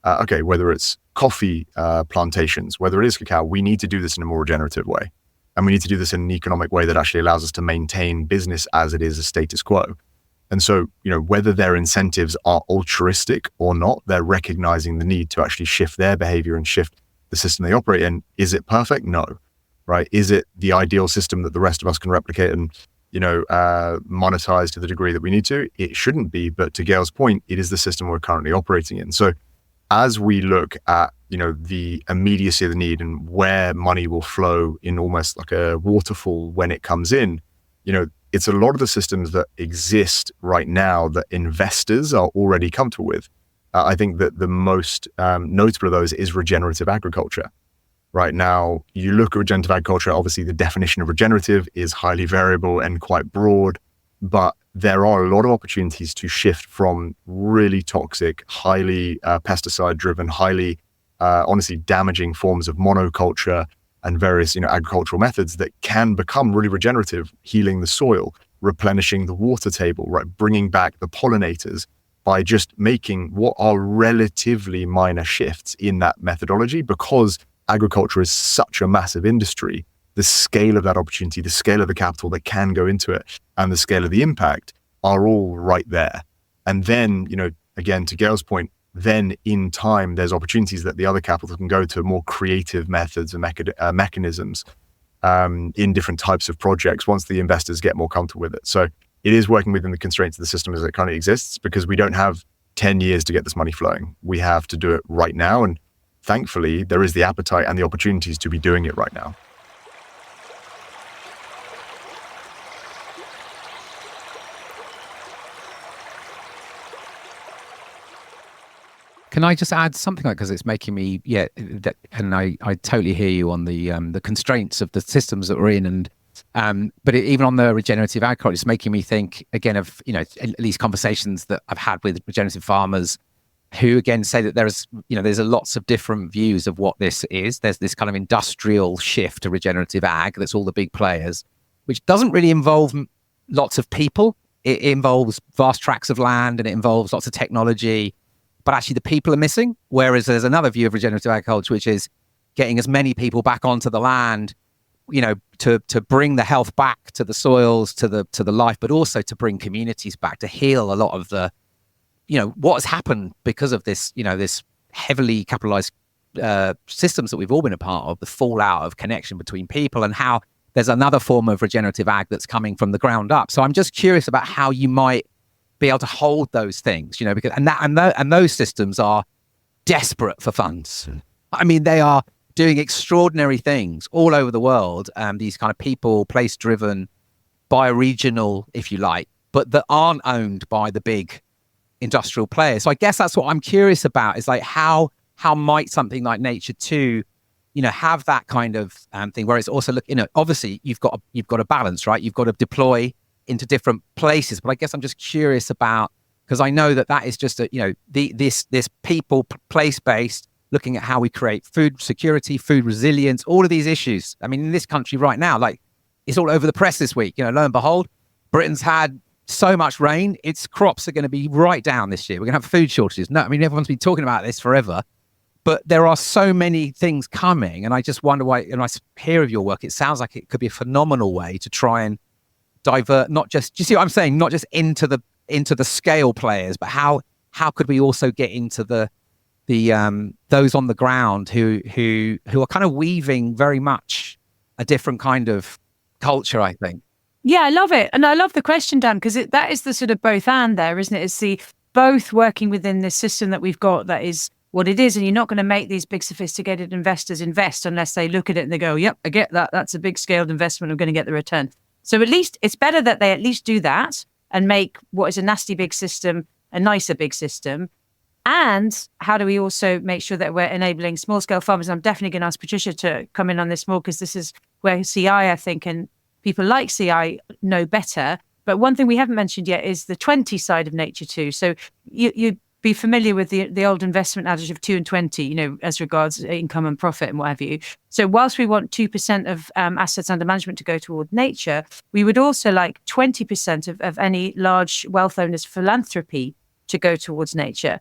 okay, whether it's coffee plantations, whether it is cacao, we need to do this in a more regenerative way. And we need to do this in an economic way that actually allows us to maintain business as it is a status quo. And so, whether their incentives are altruistic or not, they're recognizing the need to actually shift their behavior and shift the system they operate in. Is it perfect? No, right? Is it the ideal system that the rest of us can replicate and, monetize to the degree that we need to? It shouldn't be, but to Gail's point, it is the system we're currently operating in. So as we look at, the immediacy of the need and where money will flow in almost like a waterfall when it comes in, it's a lot of the systems that exist right now that investors are already comfortable with. I think that the most notable of those is regenerative agriculture. Right now, you look at regenerative agriculture, obviously the definition of regenerative is highly variable and quite broad, but there are a lot of opportunities to shift from really toxic, highly pesticide-driven, highly, honestly damaging forms of monoculture and various, agricultural methods that can become really regenerative, healing the soil, replenishing the water table, right, bringing back the pollinators by just making what are relatively minor shifts in that methodology. Because agriculture is such a massive industry, the scale of that opportunity, the scale of the capital that can go into it, and the scale of the impact are all right there. And then, again, to Gail's point, then in time, there's opportunities that the other capital can go to more creative methods and mechanisms in different types of projects once the investors get more comfortable with it. So it is working within the constraints of the system as it currently exists, because we don't have 10 years to get this money flowing. We have to do it right now. And thankfully, there is the appetite and the opportunities to be doing it right now. Can I just add something like, because it's making me, and I totally hear you on the constraints of the systems that we're in, and but even on the regenerative agriculture, it's making me think again of at least conversations that I've had with regenerative farmers, who again say that there's lots of different views of what this is. There's this kind of industrial shift to regenerative ag that's all the big players, which doesn't really involve lots of people. It involves vast tracts of land and it involves lots of technology. But actually the people are missing. Whereas there's another view of regenerative agriculture, which is getting as many people back onto the land, to bring the health back to the soils, to the life, but also to bring communities back, to heal a lot of the, what has happened because of this, this heavily capitalized systems that we've all been a part of, the fallout of connection between people, and how there's another form of regenerative ag that's coming from the ground up. So I'm just curious about how you might be able to hold those things, because and those systems are desperate for funds. I mean, they are doing extraordinary things all over the world. These kind of people, place-driven, bioregional, if you like, but that aren't owned by the big industrial players. So I guess that's what I'm curious about, is like how might something like Nature 2, have that kind of thing where it's also obviously you've got a balance, right? You've got to deploy into different places. But I guess I'm just curious about, because I know that is just this people place-based, looking at how we create food security, food resilience, all of these issues. I mean, in this country right now, like, it's all over the press this week. Lo and behold, Britain's had so much rain, its crops are going to be right down this year. We're going to have food shortages. No, I mean, everyone's been talking about this forever, but there are so many things coming. And I just wonder why, and I hear of your work, it sounds like it could be a phenomenal way to try and divert, not just, do you see what I'm saying? Not just into the scale players, but how could we also get into the those on the ground who are kind of weaving very much a different kind of culture, I think. Yeah, I love it. And I love the question, Dan, because that is the sort of both and there, isn't it? It's the both working within this system that we've got that is what it is. And you're not going to make these big sophisticated investors invest unless they look at it and they go, yep, I get that. That's a big scaled investment. I'm going to get the return. So at least it's better that they at least do that and make what is a nasty big system a nicer big system. And how do we also make sure that we're enabling small scale farmers? And I'm definitely going to ask Patricia to come in on this more, because this is where CI, I think, and people like CI know better. But one thing we haven't mentioned yet is the 20 side of nature too. So you'd be familiar with the old investment adage of 2 and 20, as regards income and profit and what have you. So whilst we want 2% of assets under management to go toward nature, we would also like 20% of any large wealth owners' philanthropy to go towards nature,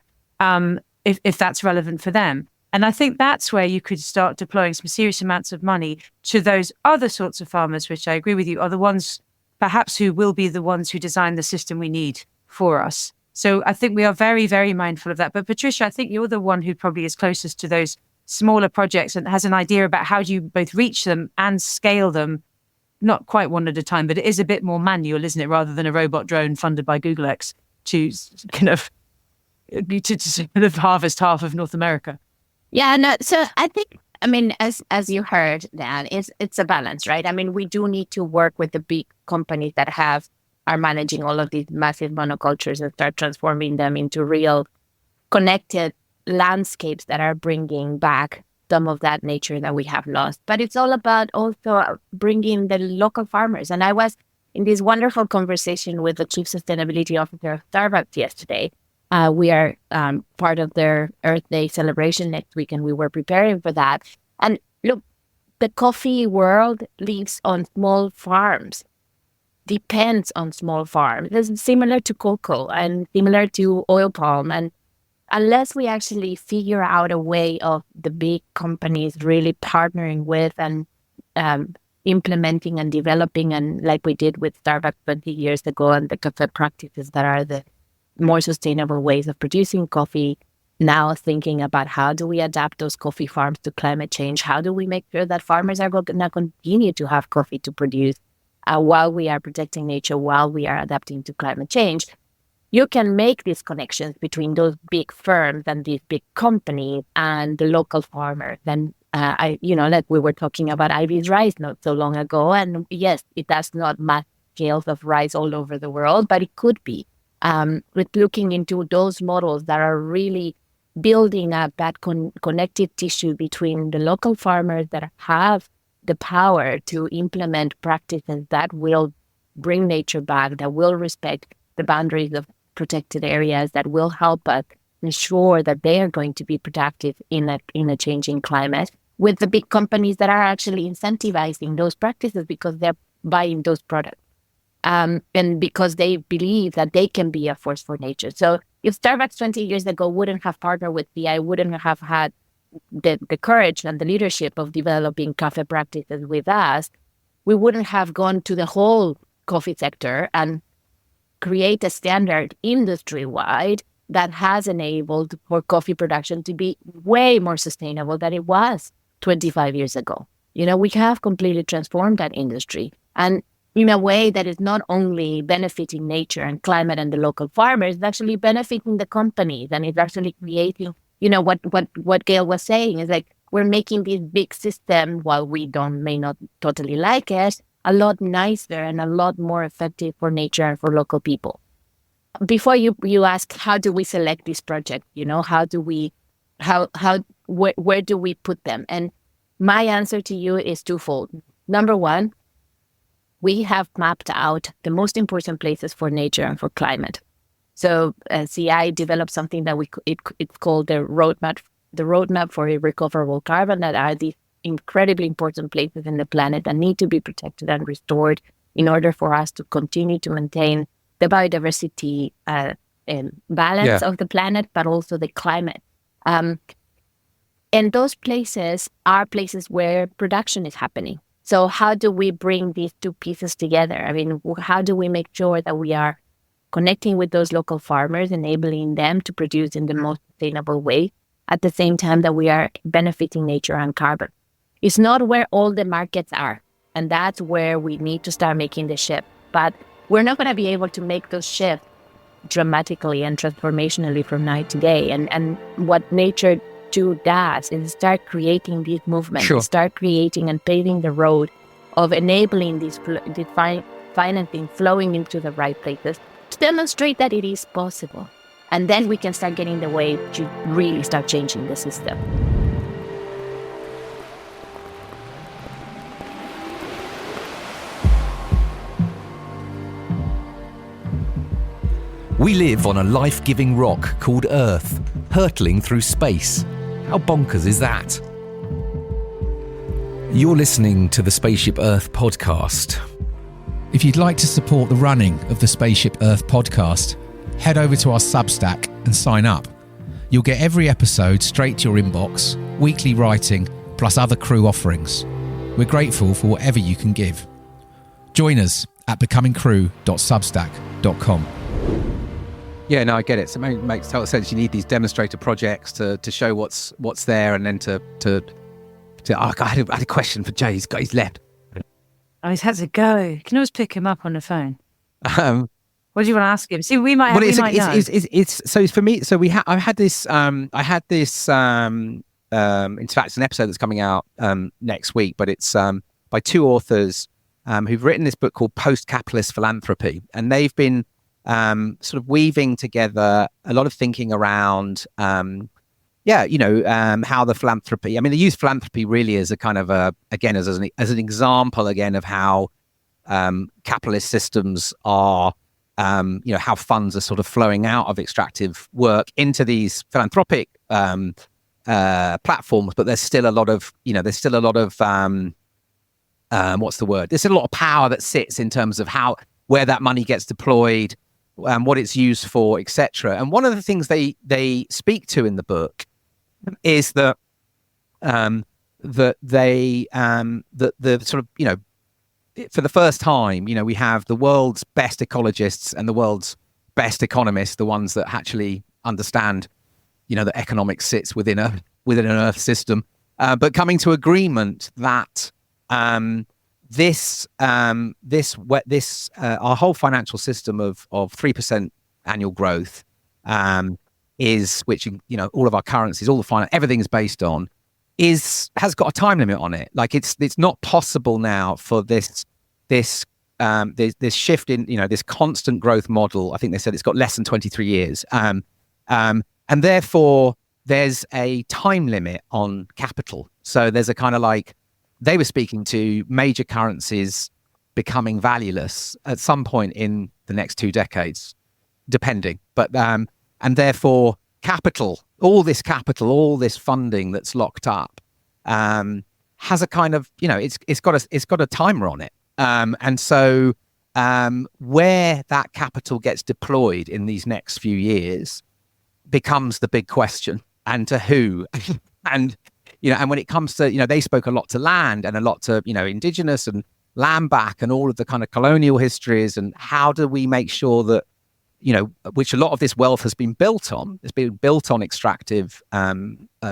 if that's relevant for them. And I think that's where you could start deploying some serious amounts of money to those other sorts of farmers, which I agree with you are the ones perhaps who will be the ones who design the system we need for us. So I think we are very, very mindful of that. But Patricia, I think you're the one who probably is closest to those smaller projects and has an idea about how do you both reach them and scale them, not quite one at a time, but it is a bit more manual, isn't it, rather than a robot drone funded by Google X to kind of harvest half of North America. Yeah, no. So I think, I mean, as you heard, Dan, it's a balance, right? I mean, we do need to work with the big companies that are managing all of these massive monocultures and start transforming them into real connected landscapes that are bringing back some of that nature that we have lost. But it's all about also bringing the local farmers. And I was in this wonderful conversation with the Chief Sustainability Officer of Starbucks yesterday. We are part of their Earth Day celebration next week, and we were preparing for that. And look, the coffee world lives on small farms, depends on small farms. It's similar to cocoa and similar to oil palm. And unless we actually figure out a way of the big companies really partnering with and implementing and developing, and like we did with Starbucks 20 years ago, and the cafe practices that are the more sustainable ways of producing coffee, now thinking about how do we adapt those coffee farms to climate change? How do we make sure that farmers are going to continue to have coffee to produce while we are protecting nature, while we are adapting to climate change? You can make these connections between those big firms and these big companies and the local farmers. And like we were talking about Ivy's rice not so long ago. And yes, it does not mass scales of rice all over the world, but it could be. With looking into those models that are really building up that connective tissue between the local farmers that have the power to implement practices that will bring nature back, that will respect the boundaries of protected areas, that will help us ensure that they are going to be productive in a changing climate, with the big companies that are actually incentivizing those practices because they're buying those products. And because they believe that they can be a force for nature. So if Starbucks 20 years ago wouldn't have partnered with CI, wouldn't have had the courage and the leadership of developing coffee practices with us, we wouldn't have gone to the whole coffee sector and create a standard industry-wide that has enabled for coffee production to be way more sustainable than it was 25 years ago. We have completely transformed that industry. And in a way that is not only benefiting nature and climate and the local farmers, it's actually benefiting the companies, and it's actually creating, what Gail was saying is like, we're making this big system, while we may not totally like it, a lot nicer and a lot more effective for nature and for local people. Before you ask, how do we select this project? How do we, where do we put them? And my answer to you is twofold. Number one, we have mapped out the most important places for nature and for climate. So CI developed something that it's called the roadmap for irrecoverable carbon, that are these incredibly important places in the planet that need to be protected and restored in order for us to continue to maintain the biodiversity balance of the planet, but also the climate. And those places are places where production is happening. So how do we bring these two pieces together? I mean, how do we make sure that we are connecting with those local farmers, enabling them to produce in the most sustainable way, at the same time that we are benefiting nature and carbon? It's not where all the markets are, and that's where we need to start making the shift. But we're not going to be able to make those shifts dramatically and transformationally from night to day. And what nature does is start creating these movements, start creating and paving the road of enabling this financing flowing into the right places to demonstrate that it is possible. And then we can start getting the way to really start changing the system. We live on a life-giving rock called Earth, hurtling through space. How bonkers is that? You're listening to the Spaceship Earth podcast. If you'd like to support the running of the Spaceship Earth podcast, head over to our Substack and sign up. You'll get every episode straight to your inbox, weekly writing, plus other crew offerings. We're grateful for whatever you can give. Join us at becomingcrew.substack.com. Yeah, no, I get it. So it makes total sense. You need these demonstrator projects to show what's there, and then to I had a question for Jay. He's left. Oh, he's had to go. You can always pick him up on the phone. What do you want to ask him? See, we might have. It's so for me. So I had this. In fact, it's an episode that's coming out next week, but it's by two authors who've written this book called Post-Capitalist Philanthropy, and they've been sort of weaving together a lot of thinking around, how the philanthropy. I mean, they use philanthropy really as a kind of as an example again of how capitalist systems are, how funds are sort of flowing out of extractive work into these philanthropic platforms, but there's still a lot of, what's the word? There's still a lot of power that sits in terms of where that money gets deployed, what it's used for, etc. And one of the things they speak to in the book is that the sort of, for the first time, we have the world's best ecologists and the world's best economists, the ones that actually understand, that economics sits within an Earth system, but coming to agreement that our whole financial system of 3% annual growth is, which all of our currencies, all the finance, everything is based on, has got a time limit on it. Like it's not possible now for this shift in this constant growth model. I think they said it's got less than 23 years, and therefore there's a time limit on capital. So there's a kind of like, they were speaking to major currencies becoming valueless at some point in the next 2 decades, depending. But and therefore capital, all this funding that's locked up, has a kind of, it's got a timer on it. And so where that capital gets deployed in these next few years becomes the big question, and to who. And when it comes to, they spoke a lot to land and a lot to, indigenous and land back and all of the kind of colonial histories, and how do we make sure that, which a lot of this wealth has been built on. It's been built on extractive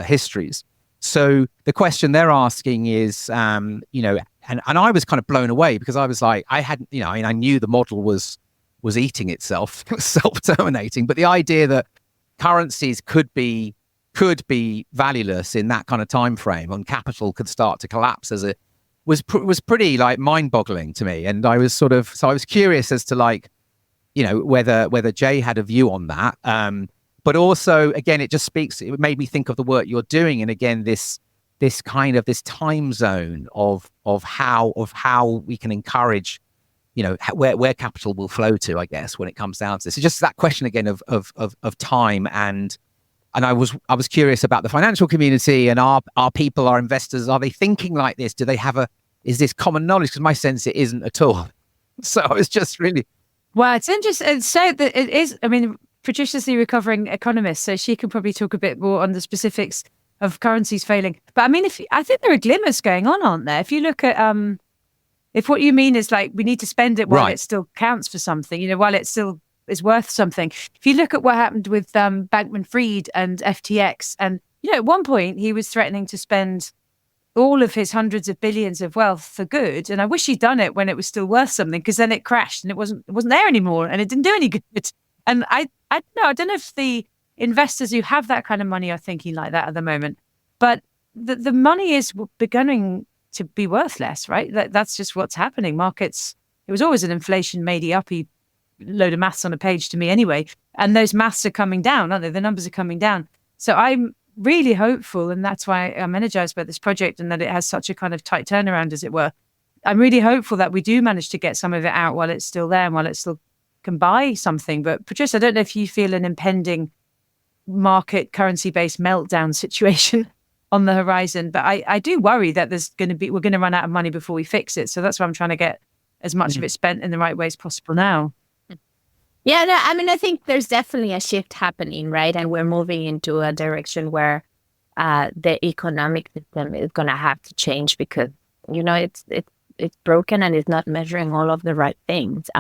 histories. So the question they're asking is, and I was kind of blown away, because I was like, I knew the model was eating itself, self-terminating, but the idea that currencies could be valueless in that kind of time frame, and capital could start to collapse was pretty like mind-boggling to me. And I was I was curious as to like, whether Jay had a view on that. But also, again, it made me think of the work you're doing, and again, this kind of this time zone of how we can encourage where capital will flow to, I guess, when it comes down to this. It's just that question again of time. And I was curious about the financial community, and our people, our investors, are they thinking like this? Do they have is this common knowledge? Because my sense it isn't at all. So it's just really... Well, it's interesting. So that it is, I mean, Patricia's the recovering economist, so she can probably talk a bit more on the specifics of currencies failing. But I mean, I think there are glimmers going on, aren't there? If you look at, if what you mean is like, we need to spend it while it still counts for something, while it still is worth something. If you look at what happened with Bankman-Fried and FTX, and, at one point he was threatening to spend all of his hundreds of billions of wealth for good. And I wish he'd done it when it was still worth something, because then it crashed and it wasn't there anymore and it didn't do any good. And I don't know if the investors who have that kind of money are thinking like that at the moment, but the money is beginning to be worth less, right? That's just what's happening. Markets, it was always an inflation matey-uppy load of maths on a page to me anyway. And those maths are coming down, aren't they? The numbers are coming down. So I'm really hopeful, and that's why I'm energized by this project and that it has such a kind of tight turnaround, as it were. I'm really hopeful that we do manage to get some of it out while it's still there and while it still can buy something. But Patricia, I don't know if you feel an impending market currency-based meltdown situation on the horizon, but I do worry that we're going to run out of money before we fix it. So that's why I'm trying to get as much of it spent in the right way as possible now. Yeah, no, I mean, I think there's definitely a shift happening, right? And we're moving into a direction where the economic system is going to have to change because, it's broken and it's not measuring all of the right things.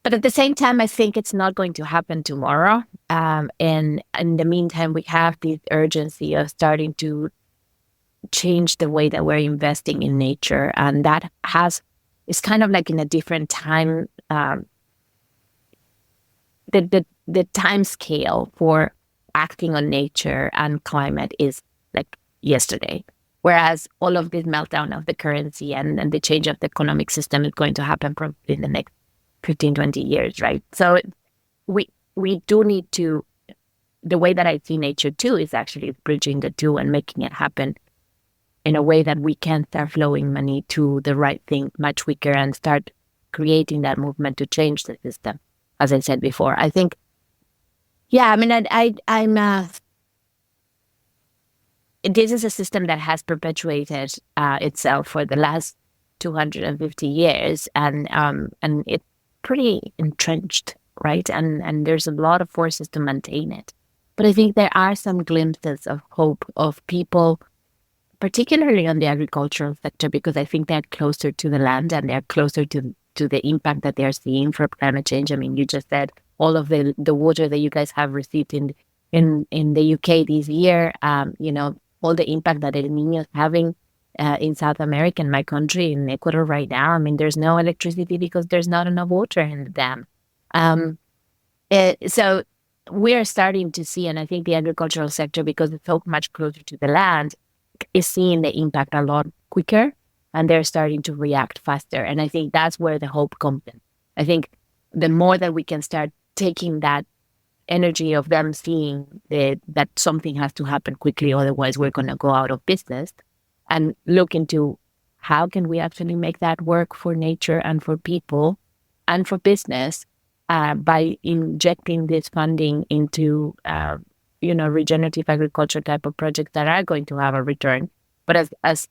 But at the same time, I think it's not going to happen tomorrow. And in the meantime, we have this urgency of starting to change the way that we're investing in nature. And that it's kind of like in a different time. The time scale for acting on nature and climate is like yesterday, whereas all of this meltdown of the currency and the change of the economic system is going to happen probably in the next 15, 20 years, right? So we do need to, the way that I see nature too is actually bridging the two and making it happen in a way that we can start flowing money to the right thing much quicker and start creating that movement to change the system. As I said before, I think, I mean, this is a system that has perpetuated itself for the last 250 years, and it's pretty entrenched, right? And there's a lot of forces to maintain it. But I think there are some glimpses of hope of people, particularly on the agricultural sector, because I think they're closer to the land and they're closer to the impact that they're seeing for climate change. I mean, you just said all of the water that you guys have received in the UK this year, all the impact that El Niño is having in South America, in my country, in Ecuador right now. I mean, there's no electricity because there's not enough water in the dam. So we're starting to see, and I think the agricultural sector, because it's so much closer to the land, is seeing the impact a lot quicker. And they're starting to react faster. And I think that's where the hope comes in. I think the more that we can start taking that energy of them seeing that something has to happen quickly, otherwise we're going to go out of business, and look into how can we actually make that work for nature and for people and for business by injecting this funding into, regenerative agriculture type of projects that are going to have a return. But as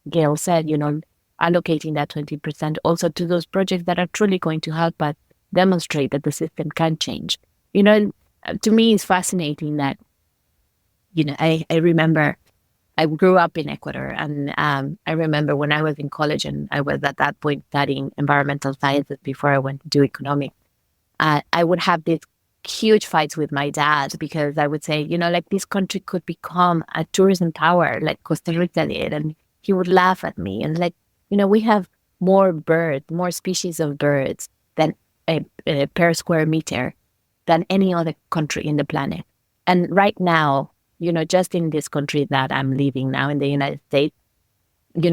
Gail said, allocating that 20% also to those projects that are truly going to help us demonstrate that the system can change. To me, it's fascinating that, I remember I grew up in Ecuador, and I remember when I was in college and I was at that point studying environmental sciences before I went to do economics, I would have these huge fights with my dad because I would say, this country could become a tourism tower like Costa Rica did. And he would laugh at me and we have more species of birds than per square meter than any other country in the planet. And right now, just in this country that I'm living now in the United States,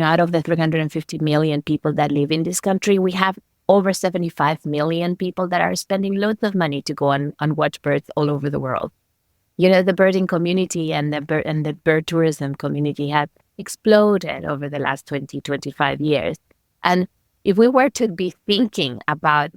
out of the 350 million people that live in this country, we have over 75 million people that are spending loads of money to go and watch birds all over the world. The birding community and the bird tourism community have exploded over the last 20, 25 years. And if we were to be thinking about,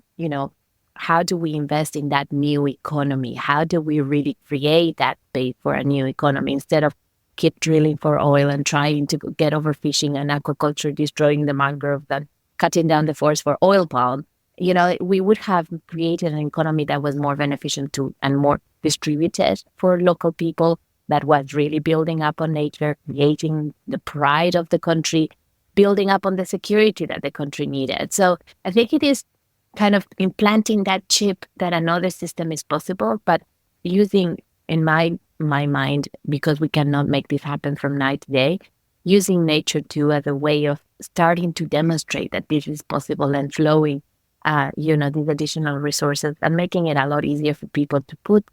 how do we invest in that new economy? How do we really create that base for a new economy instead of keep drilling for oil and trying to get overfishing and aquaculture, destroying the mangrove, and cutting down the forest for oil palm? We would have created an economy that was more beneficial to and more distributed for local people, that was really building up on nature, creating the pride of the country, building up on the security that the country needed. So I think it is kind of implanting that chip that another system is possible, but using, in my mind, because we cannot make this happen from night to day, using nature too as a way of starting to demonstrate that this is possible and flowing, these additional resources, and making it a lot easier for people to put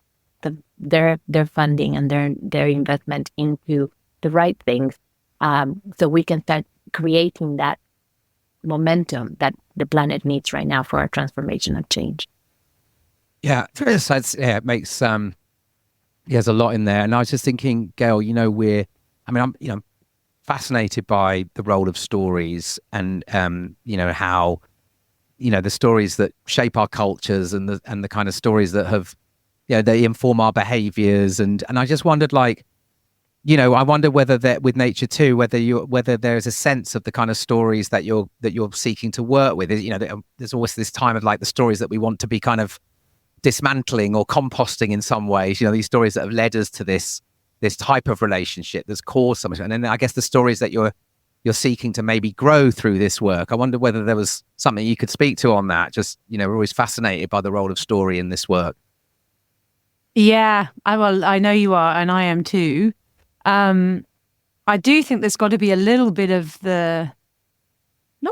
their funding and their investment into the right things, so we can start creating that momentum that the planet needs right now for our transformational change. Yeah, it makes there's a lot in there. And I was just thinking, Gail, I'm fascinated by the role of stories and how the stories that shape our cultures and the kind of stories that have they inform our behaviors, and I just wondered, I wonder whether that with nature too, whether there's a sense of the kind of stories that you're seeking to work with. There's always this time of the stories that we want to be kind of dismantling or composting in some ways. These stories that have led us to this type of relationship that's caused so much. And then I guess the stories that you're seeking to maybe grow through this work. I wonder whether there was something you could speak to on that. Just we're always fascinated by the role of story in this work. Yeah, I know you are, and I am too. I do think there's got to be a little bit of not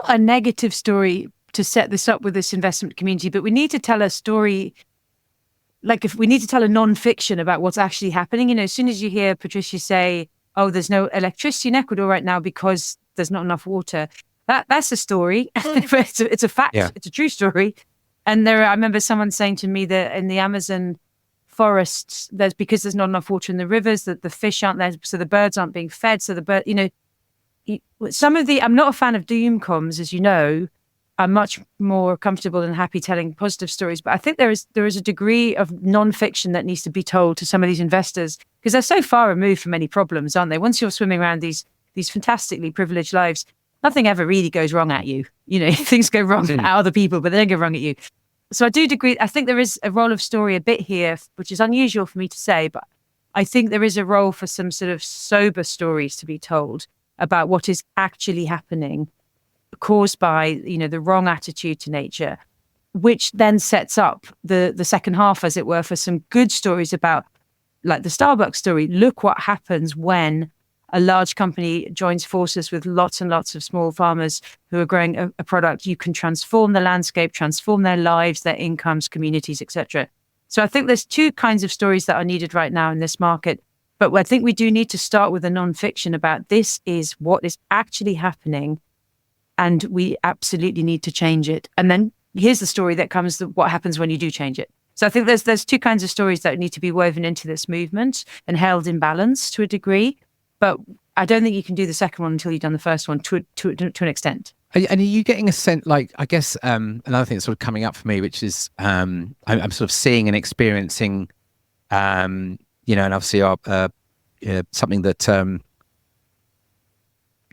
a negative story to set this up with this investment community, but we need to tell a story. If we need to tell a non-fiction about what's actually happening, as soon as you hear Patricia say, "Oh, there's no electricity in Ecuador right now because there's not enough water," that's a story. It's a fact. Yeah. It's a true story. And I remember someone saying to me that in the Amazon forests, because there's not enough water in the rivers, that the fish aren't there, so the birds aren't being fed. So the bird, I'm not a fan of doom comms, as you know. I'm much more comfortable and happy telling positive stories, but I think there is a degree of non-fiction that needs to be told to some of these investors, because they're so far removed from any problems, aren't they? Once you're swimming around these fantastically privileged lives, nothing ever really goes wrong at you. Things go wrong at other people, but they don't go wrong at you. So I do agree. I think there is a role of story a bit here, which is unusual for me to say, but I think there is a role for some sort of sober stories to be told about what is actually happening, caused by, the wrong attitude to nature, which then sets up the second half, as it were, for some good stories about, like the Starbucks story. Look what happens when a large company joins forces with lots and lots of small farmers who are growing a product. You can transform the landscape, transform their lives, their incomes, communities, etc. So I think there's two kinds of stories that are needed right now in this market. But I think we do need to start with a non-fiction about this is what is actually happening, and we absolutely need to change it. And then here's the story that comes, what happens when you do change it. So I think there's two kinds of stories that need to be woven into this movement and held in balance to a degree. But I don't think you can do the second one until you've done the first one to an extent. And are you getting a sense, I guess, another thing that's sort of coming up for me, which is I'm sort of seeing and experiencing, and obviously something that,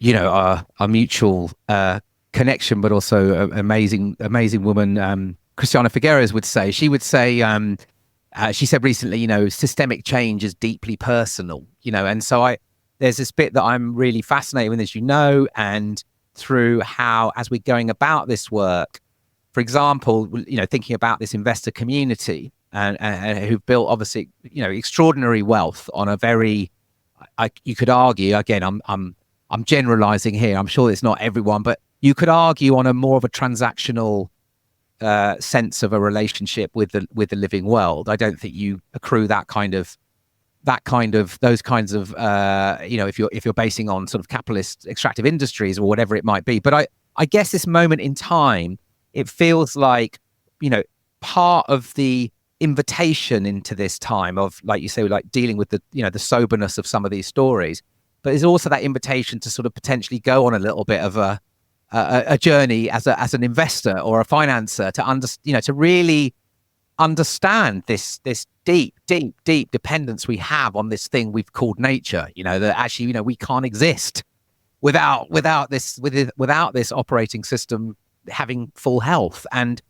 our mutual connection, but also an amazing woman, Christiana Figueres would say. She would say, she said recently, systemic change is deeply personal, and so there's this bit that I'm really fascinated with, as and through how, as we're going about this work, for example, thinking about this investor community and who've built obviously, extraordinary wealth on a very, you could argue, again, I'm generalizing here. I'm sure it's not everyone, but you could argue on a more of a transactional sense of a relationship with the living world. I don't think you accrue those kinds of if you're basing on sort of capitalist extractive industries or whatever it might be. But I guess this moment in time, it feels like, part of the invitation into this time of, like you say, like dealing with the soberness of some of these stories, but there's also that invitation to sort of potentially go on a little bit of a a journey as an investor or a financer to really understand this deep dependence we have on this thing we've called nature. That actually, we can't exist without this operating system having full health. And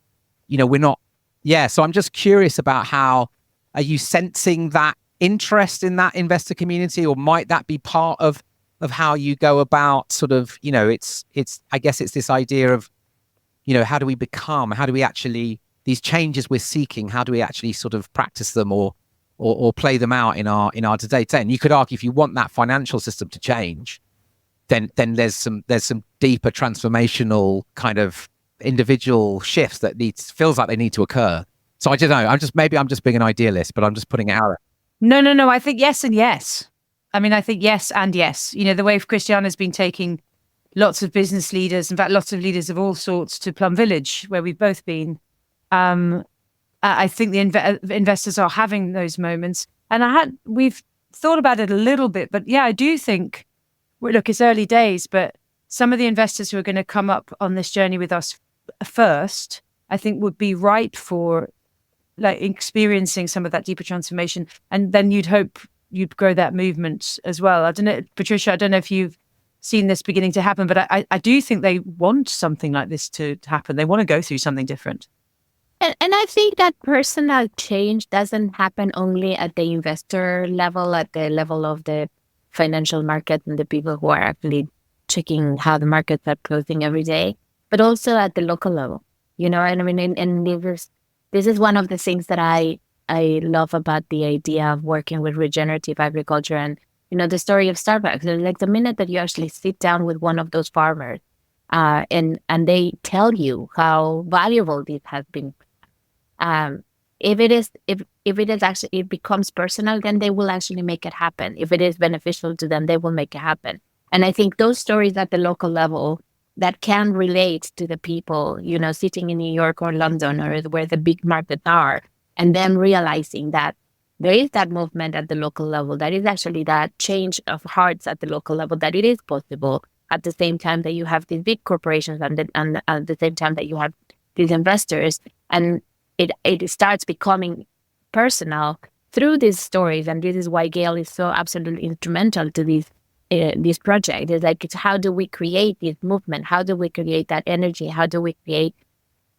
we're not. Yeah. So I'm just curious about how are you sensing that interest in that investor community, or might that be part of how you go about sort of, it's I guess it's this idea of, how do we actually, these changes we're seeking, how do we actually sort of practice them or play them out in our day-to-day? And you could argue if you want that financial system to change, then there's some deeper transformational kind of individual shifts that feels like they need to occur. So I don't know. I'm just being an idealist, but I'm just putting it out. No. I think yes and yes. I mean, I think yes and yes. The way Christiana's been taking lots of business leaders, in fact, lots of leaders of all sorts, to Plum Village, where we've both been. I think the investors are having those moments. And we've thought about it a little bit, but yeah, I do think, look, it's early days, but some of the investors who are going to come up on this journey with us first, I think would be ripe for like experiencing some of that deeper transformation. And then you'd hope you'd grow that movement as well. I don't know, Patricia, I don't know if you've seen this beginning to happen, but I do think they want something like this to happen. They want to go through something different. And I think that personal change doesn't happen only at the investor level, at the level of the financial market and the people who are actually checking how the markets are closing every day, but also at the local level, And I mean, and this is one of the things that I love about the idea of working with regenerative agriculture. And, the story of Starbucks, like the minute that you actually sit down with one of those farmers and they tell you how valuable this has been, if it becomes personal, then they will actually make it happen. If it is beneficial to them, they will make it happen. And I think those stories at the local level that can relate to the people, sitting in New York or London or where the big markets are, and then realizing that there is that movement at the local level, that is actually that change of hearts at the local level, that it is possible at the same time that you have these big corporations and at the same time that you have these investors. And it starts becoming personal through these stories. And this is why Gail is so absolutely instrumental to this project. It's like, how do we create this movement? How do we create that energy? How do we create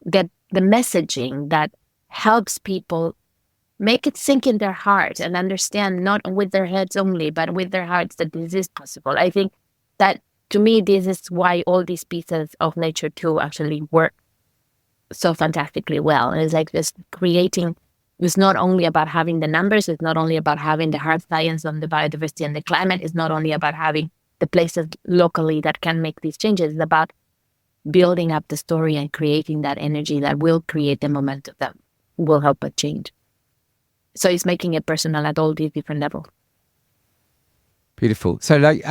the messaging that helps people make it sink in their heart and understand, not with their heads only, but with their hearts, that this is possible? I think that, to me, this is why all these pieces of Nature 2 actually work so fantastically well. And it's like this creating, it's not only about having the numbers, it's not only about having the hard science on the biodiversity and the climate, it's not only about having the places locally that can make these changes, it's about building up the story and creating that energy that will create the momentum that will help us change. So it's making it personal at all these different levels. Beautiful. So like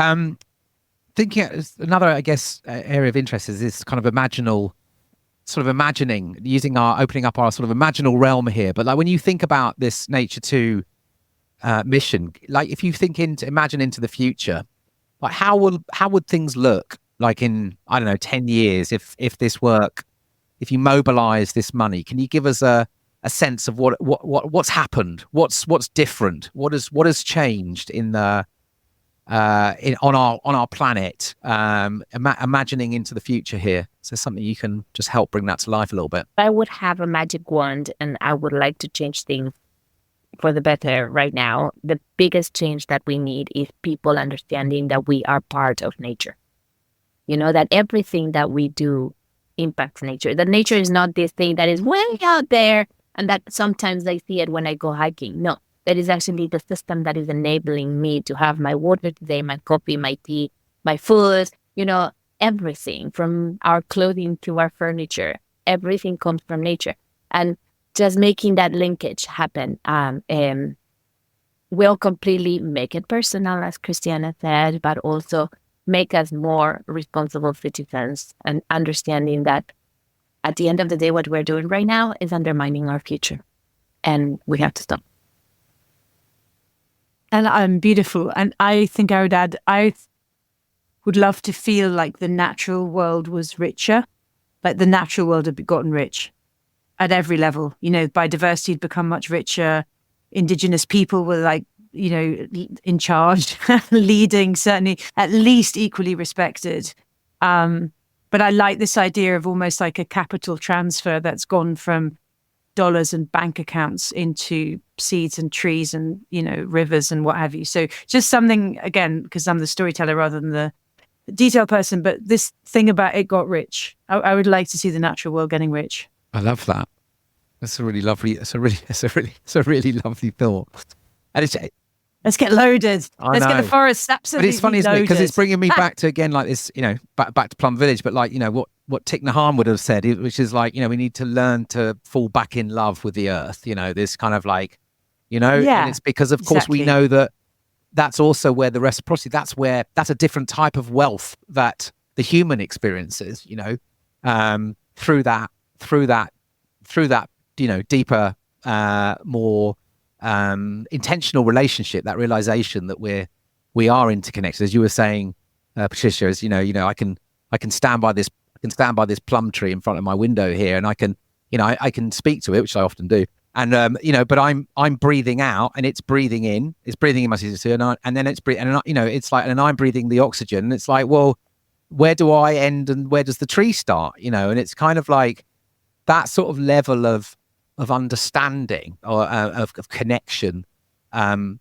thinking another, I guess, area of interest is this kind of imagining, opening up our sort of imaginal realm here. But like when you think about this Nature 2 mission, like if you imagine into the future, like how would things look like in, I don't know, 10 years if this work, if you mobilize this money? Can you give us a sense of what's happened, what's different, what has changed in the on our planet, imagining into the future here? So something you can just help bring that to life a little bit. I would have a magic wand and I would like to change things for the better right now. The biggest change that we need is people understanding that we are part of nature. That everything that we do impacts nature. That nature is not this thing that is way out there and that sometimes I see it when I go hiking. No. That is actually the system that is enabling me to have my water today, my coffee, my tea, my food, everything from our clothing to our furniture. Everything comes from nature. And just making that linkage happen will completely make it personal, as Christiana said, but also make us more responsible citizens and understanding that at the end of the day, what we're doing right now is undermining our future. And we have to stop. And beautiful. And I think I would add, would love to feel like the natural world was richer, like the natural world had gotten rich at every level. Biodiversity had become much richer. Indigenous people were like, in charge, leading, certainly at least equally respected. But I like this idea of almost like a capital transfer that's gone from dollars and bank accounts into seeds and trees and, rivers and what have you. So just something, again, because I'm the storyteller rather than the detail person, but this thing about it got rich. I would like to see the natural world getting rich. I love that. That's a really lovely. It's a really lovely thought. And let's get loaded. Let's get the forests absolutely. But it's funny, isn't it? Because it's bringing me back to again like this, back to Plum Village. But like what Thich Nhat Hanh would have said, which is like we need to learn to fall back in love with the earth. This kind of like, and it's because of course we know that that's also where the reciprocity. That's a different type of wealth that the human experiences. Through that deeper, more intentional relationship, that realization that we are interconnected. As you were saying, Patricia, as I can stand by this plum tree in front of my window here, and I can speak to it, which I often do. And but I'm breathing out, and it's breathing in. It's breathing in my CO2, and then it's breathing, and it's like, and I'm breathing the oxygen. And it's like, well, where do I end, and where does the tree start? And it's kind of like that sort of level of understanding or of connection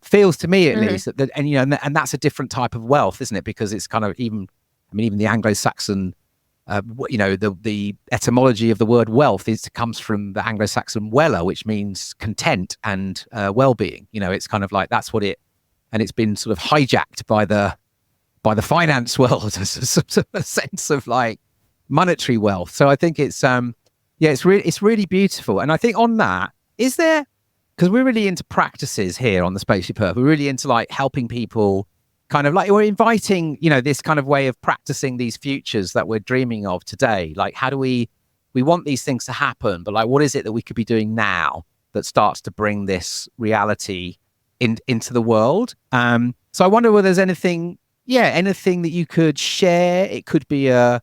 feels to me at least that, and that's a different type of wealth, isn't it? Because it's kind of even the Anglo-Saxon. The etymology of the word wealth comes from the Anglo-Saxon wella, which means content and well-being. It's kind of like that's what it, and it's been sort of hijacked by the finance world as a sense of like monetary wealth. So I think it's it's really beautiful. And I think on that, is there, because we're really into practices here on the Spaceship Earth, we're really into like helping people. Kind of like we're inviting, this kind of way of practicing these futures that we're dreaming of today. Like, how do we want these things to happen, but like, what is it that we could be doing now that starts to bring this reality into the world? So I wonder whether there's anything that you could share. It could be a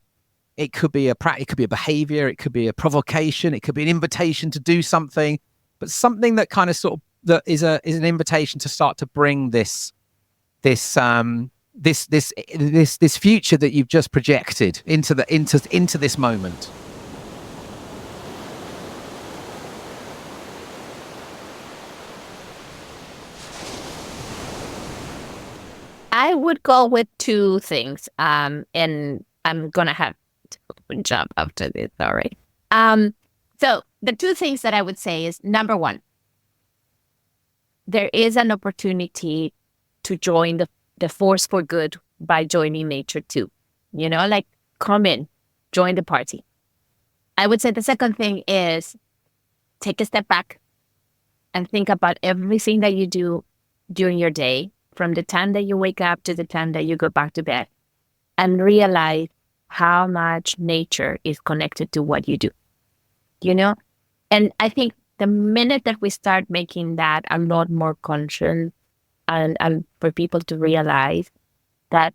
behavior, it could be a provocation, it could be an invitation to do something, but something that kind of sort of that is an invitation to start to bring this future that you've just projected into this moment. I would go with two things, and I'm gonna have to jump after this. Sorry. So the two things that I would say is, number one, there is an opportunity to join the force for good by joining nature too. Like, come in, join the party. I would say the second thing is take a step back and think about everything that you do during your day, from the time that you wake up to the time that you go back to bed, and realize how much nature is connected to what you do. And I think the minute that we start making that a lot more conscious, and for people to realize that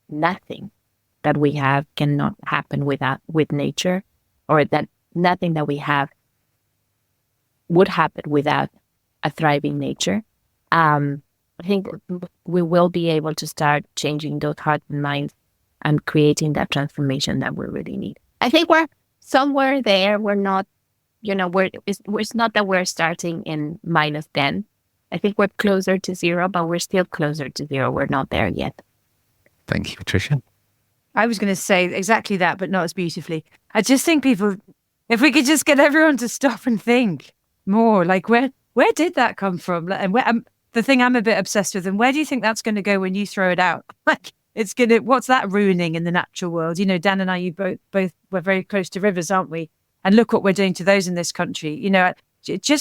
nothing that we have cannot happen with nature, or that nothing that we have would happen without a thriving nature. I think we will be able to start changing those hearts and minds and creating that transformation that we really need. I think we're somewhere there. We're not, it's not that we're starting in -10. I think we're closer to 0, but we're still closer to 0. We're not there yet. Thank you, Patricia. I was going to say exactly that, but not as beautifully. I just think people, if we could just get everyone to stop and think more, like where did that come from? And the thing I'm a bit obsessed with, and where do you think that's going to go when you throw it out? Like, what's that ruining in the natural world? Dan and I, you both we're very close to rivers, aren't we? And look what we're doing to those in this country.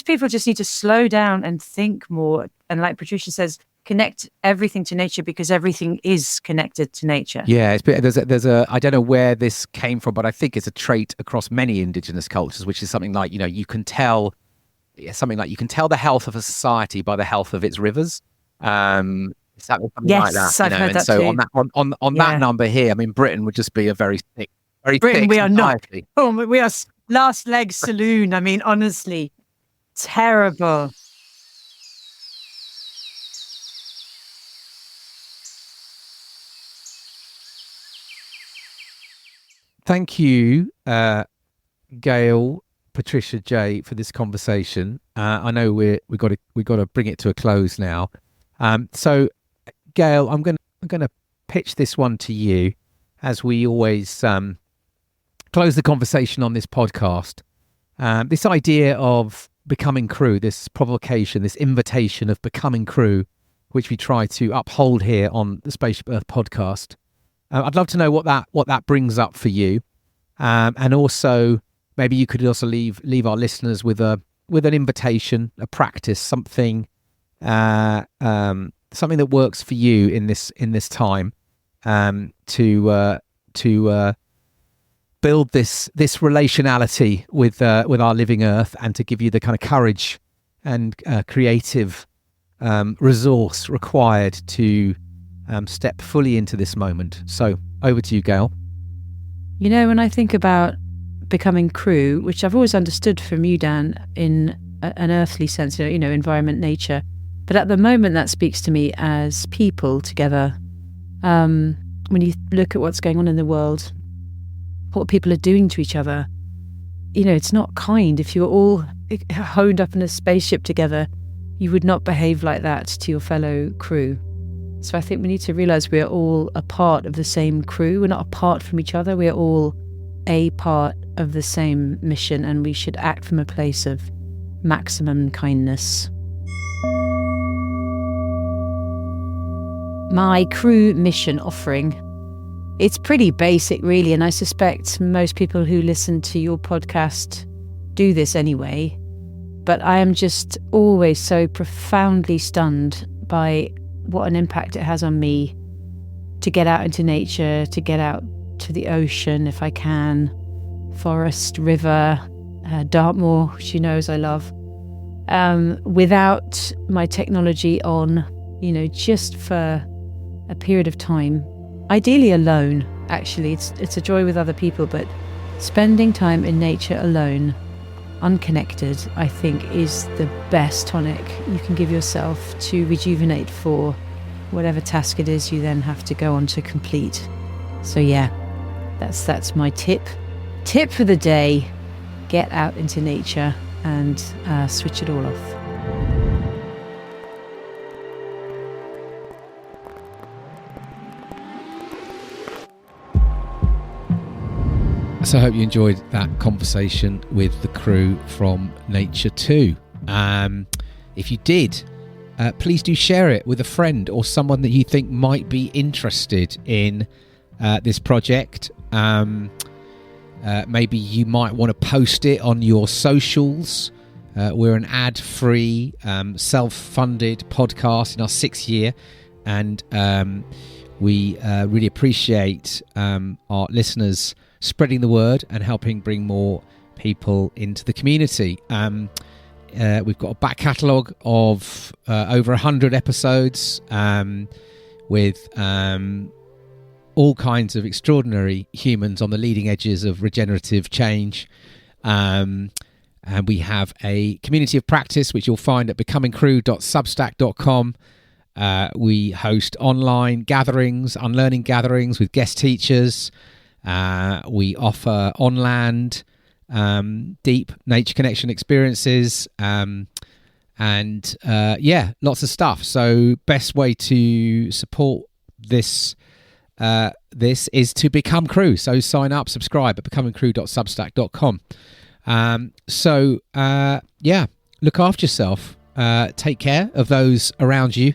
People just need to slow down and think more. And like Patricia says, connect everything to nature, because everything is connected to nature. Yeah, there's a I don't know where this came from, but I think it's a trait across many indigenous cultures, which is something like, you can tell the health of a society by the health of its rivers. something like Yes, that. I've heard and that so too. on Yeah. that number here, I mean, Britain would just be a very thick, Britain, we are not. society. Oh, we are last leg saloon. I mean, honestly, terrible. Thank you, Gail, Patricia, Jay, for this conversation. I know we got to bring it to a close now. So, Gail, I'm gonna pitch this one to you, as we always close the conversation on this podcast. This idea of becoming crew, this provocation, this invitation of becoming crew, which we try to uphold here on the Spaceship Earth podcast. I'd love to know what that brings up for you, and also maybe you could also leave our listeners with an invitation, a practice, something that works for you in this time, to build this relationality with our living Earth, and to give you the kind of courage and creative resource required to step fully into this moment. So over to you, Gail. When I think about becoming crew, which I've always understood from you, Dan, in an earthly sense, environment, nature, but at the moment that speaks to me as people together. When you look at what's going on in the world, what people are doing to each other, it's not kind. If you're all honed up in a spaceship together, you would not behave like that to your fellow crew. So I think we need to realize we are all a part of the same crew. We're not apart from each other. We are all a part of the same mission, and we should act from a place of maximum kindness. My crew mission offering, it's pretty basic, really, and I suspect most people who listen to your podcast do this anyway. But I am just always so profoundly stunned by what an impact it has on me to get out into nature, to get out to the ocean if I can, forest, river, Dartmoor, which as I love, without my technology on, just for a period of time, ideally alone. Actually, it's a joy with other people, but spending time in nature alone, unconnected, I think is the best tonic you can give yourself to rejuvenate for whatever task it is you then have to go on to complete. So yeah, that's my tip for the day. Get out into nature and switch it all off. So I hope you enjoyed that conversation with the crew from Nature 2. If you did, please do share it with a friend or someone that you think might be interested in this project. Maybe you might want to post it on your socials. We're an ad-free, self-funded podcast in our 6th year, and we really appreciate our listeners spreading the word and helping bring more people into the community. We've got a back catalogue of over 100 episodes with all kinds of extraordinary humans on the leading edges of regenerative change. And we have a community of practice, which you'll find at becomingcrew.substack.com. We host online gatherings, unlearning gatherings with guest teachers. We offer on-land deep nature connection experiences, and lots of stuff. So best way to support this is to become crew. So sign up, subscribe at becomingcrew.substack.com. Look after yourself, take care of those around you,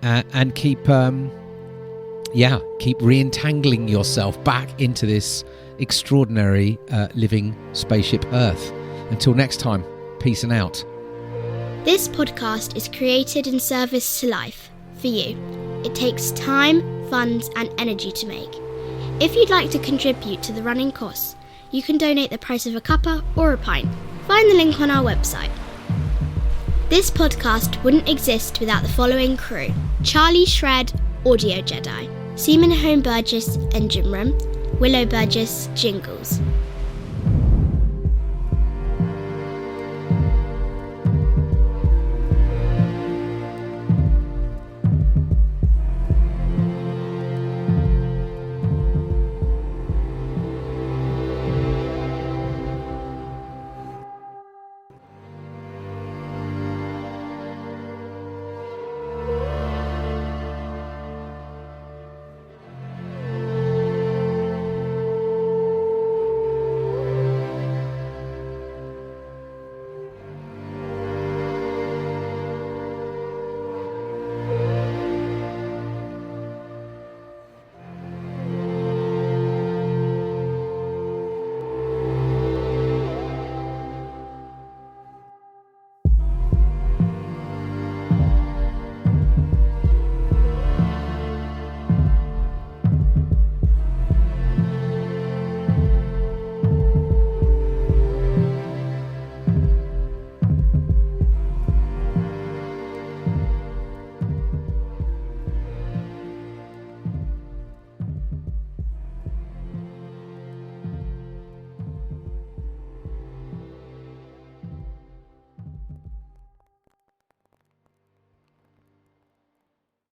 and keep re-entangling yourself back into this extraordinary living spaceship Earth. Until next time, peace and out. This podcast is created in service to life, for you. It takes time, funds and energy to make. If you'd like to contribute to the running costs, you can donate the price of a cuppa or a pint. Find the link on our website. This podcast wouldn't exist without the following crew: Charlie Shred, Audio Jedi; Seaman Home Burgess, Engine Room; Willow Burgess, Jingles;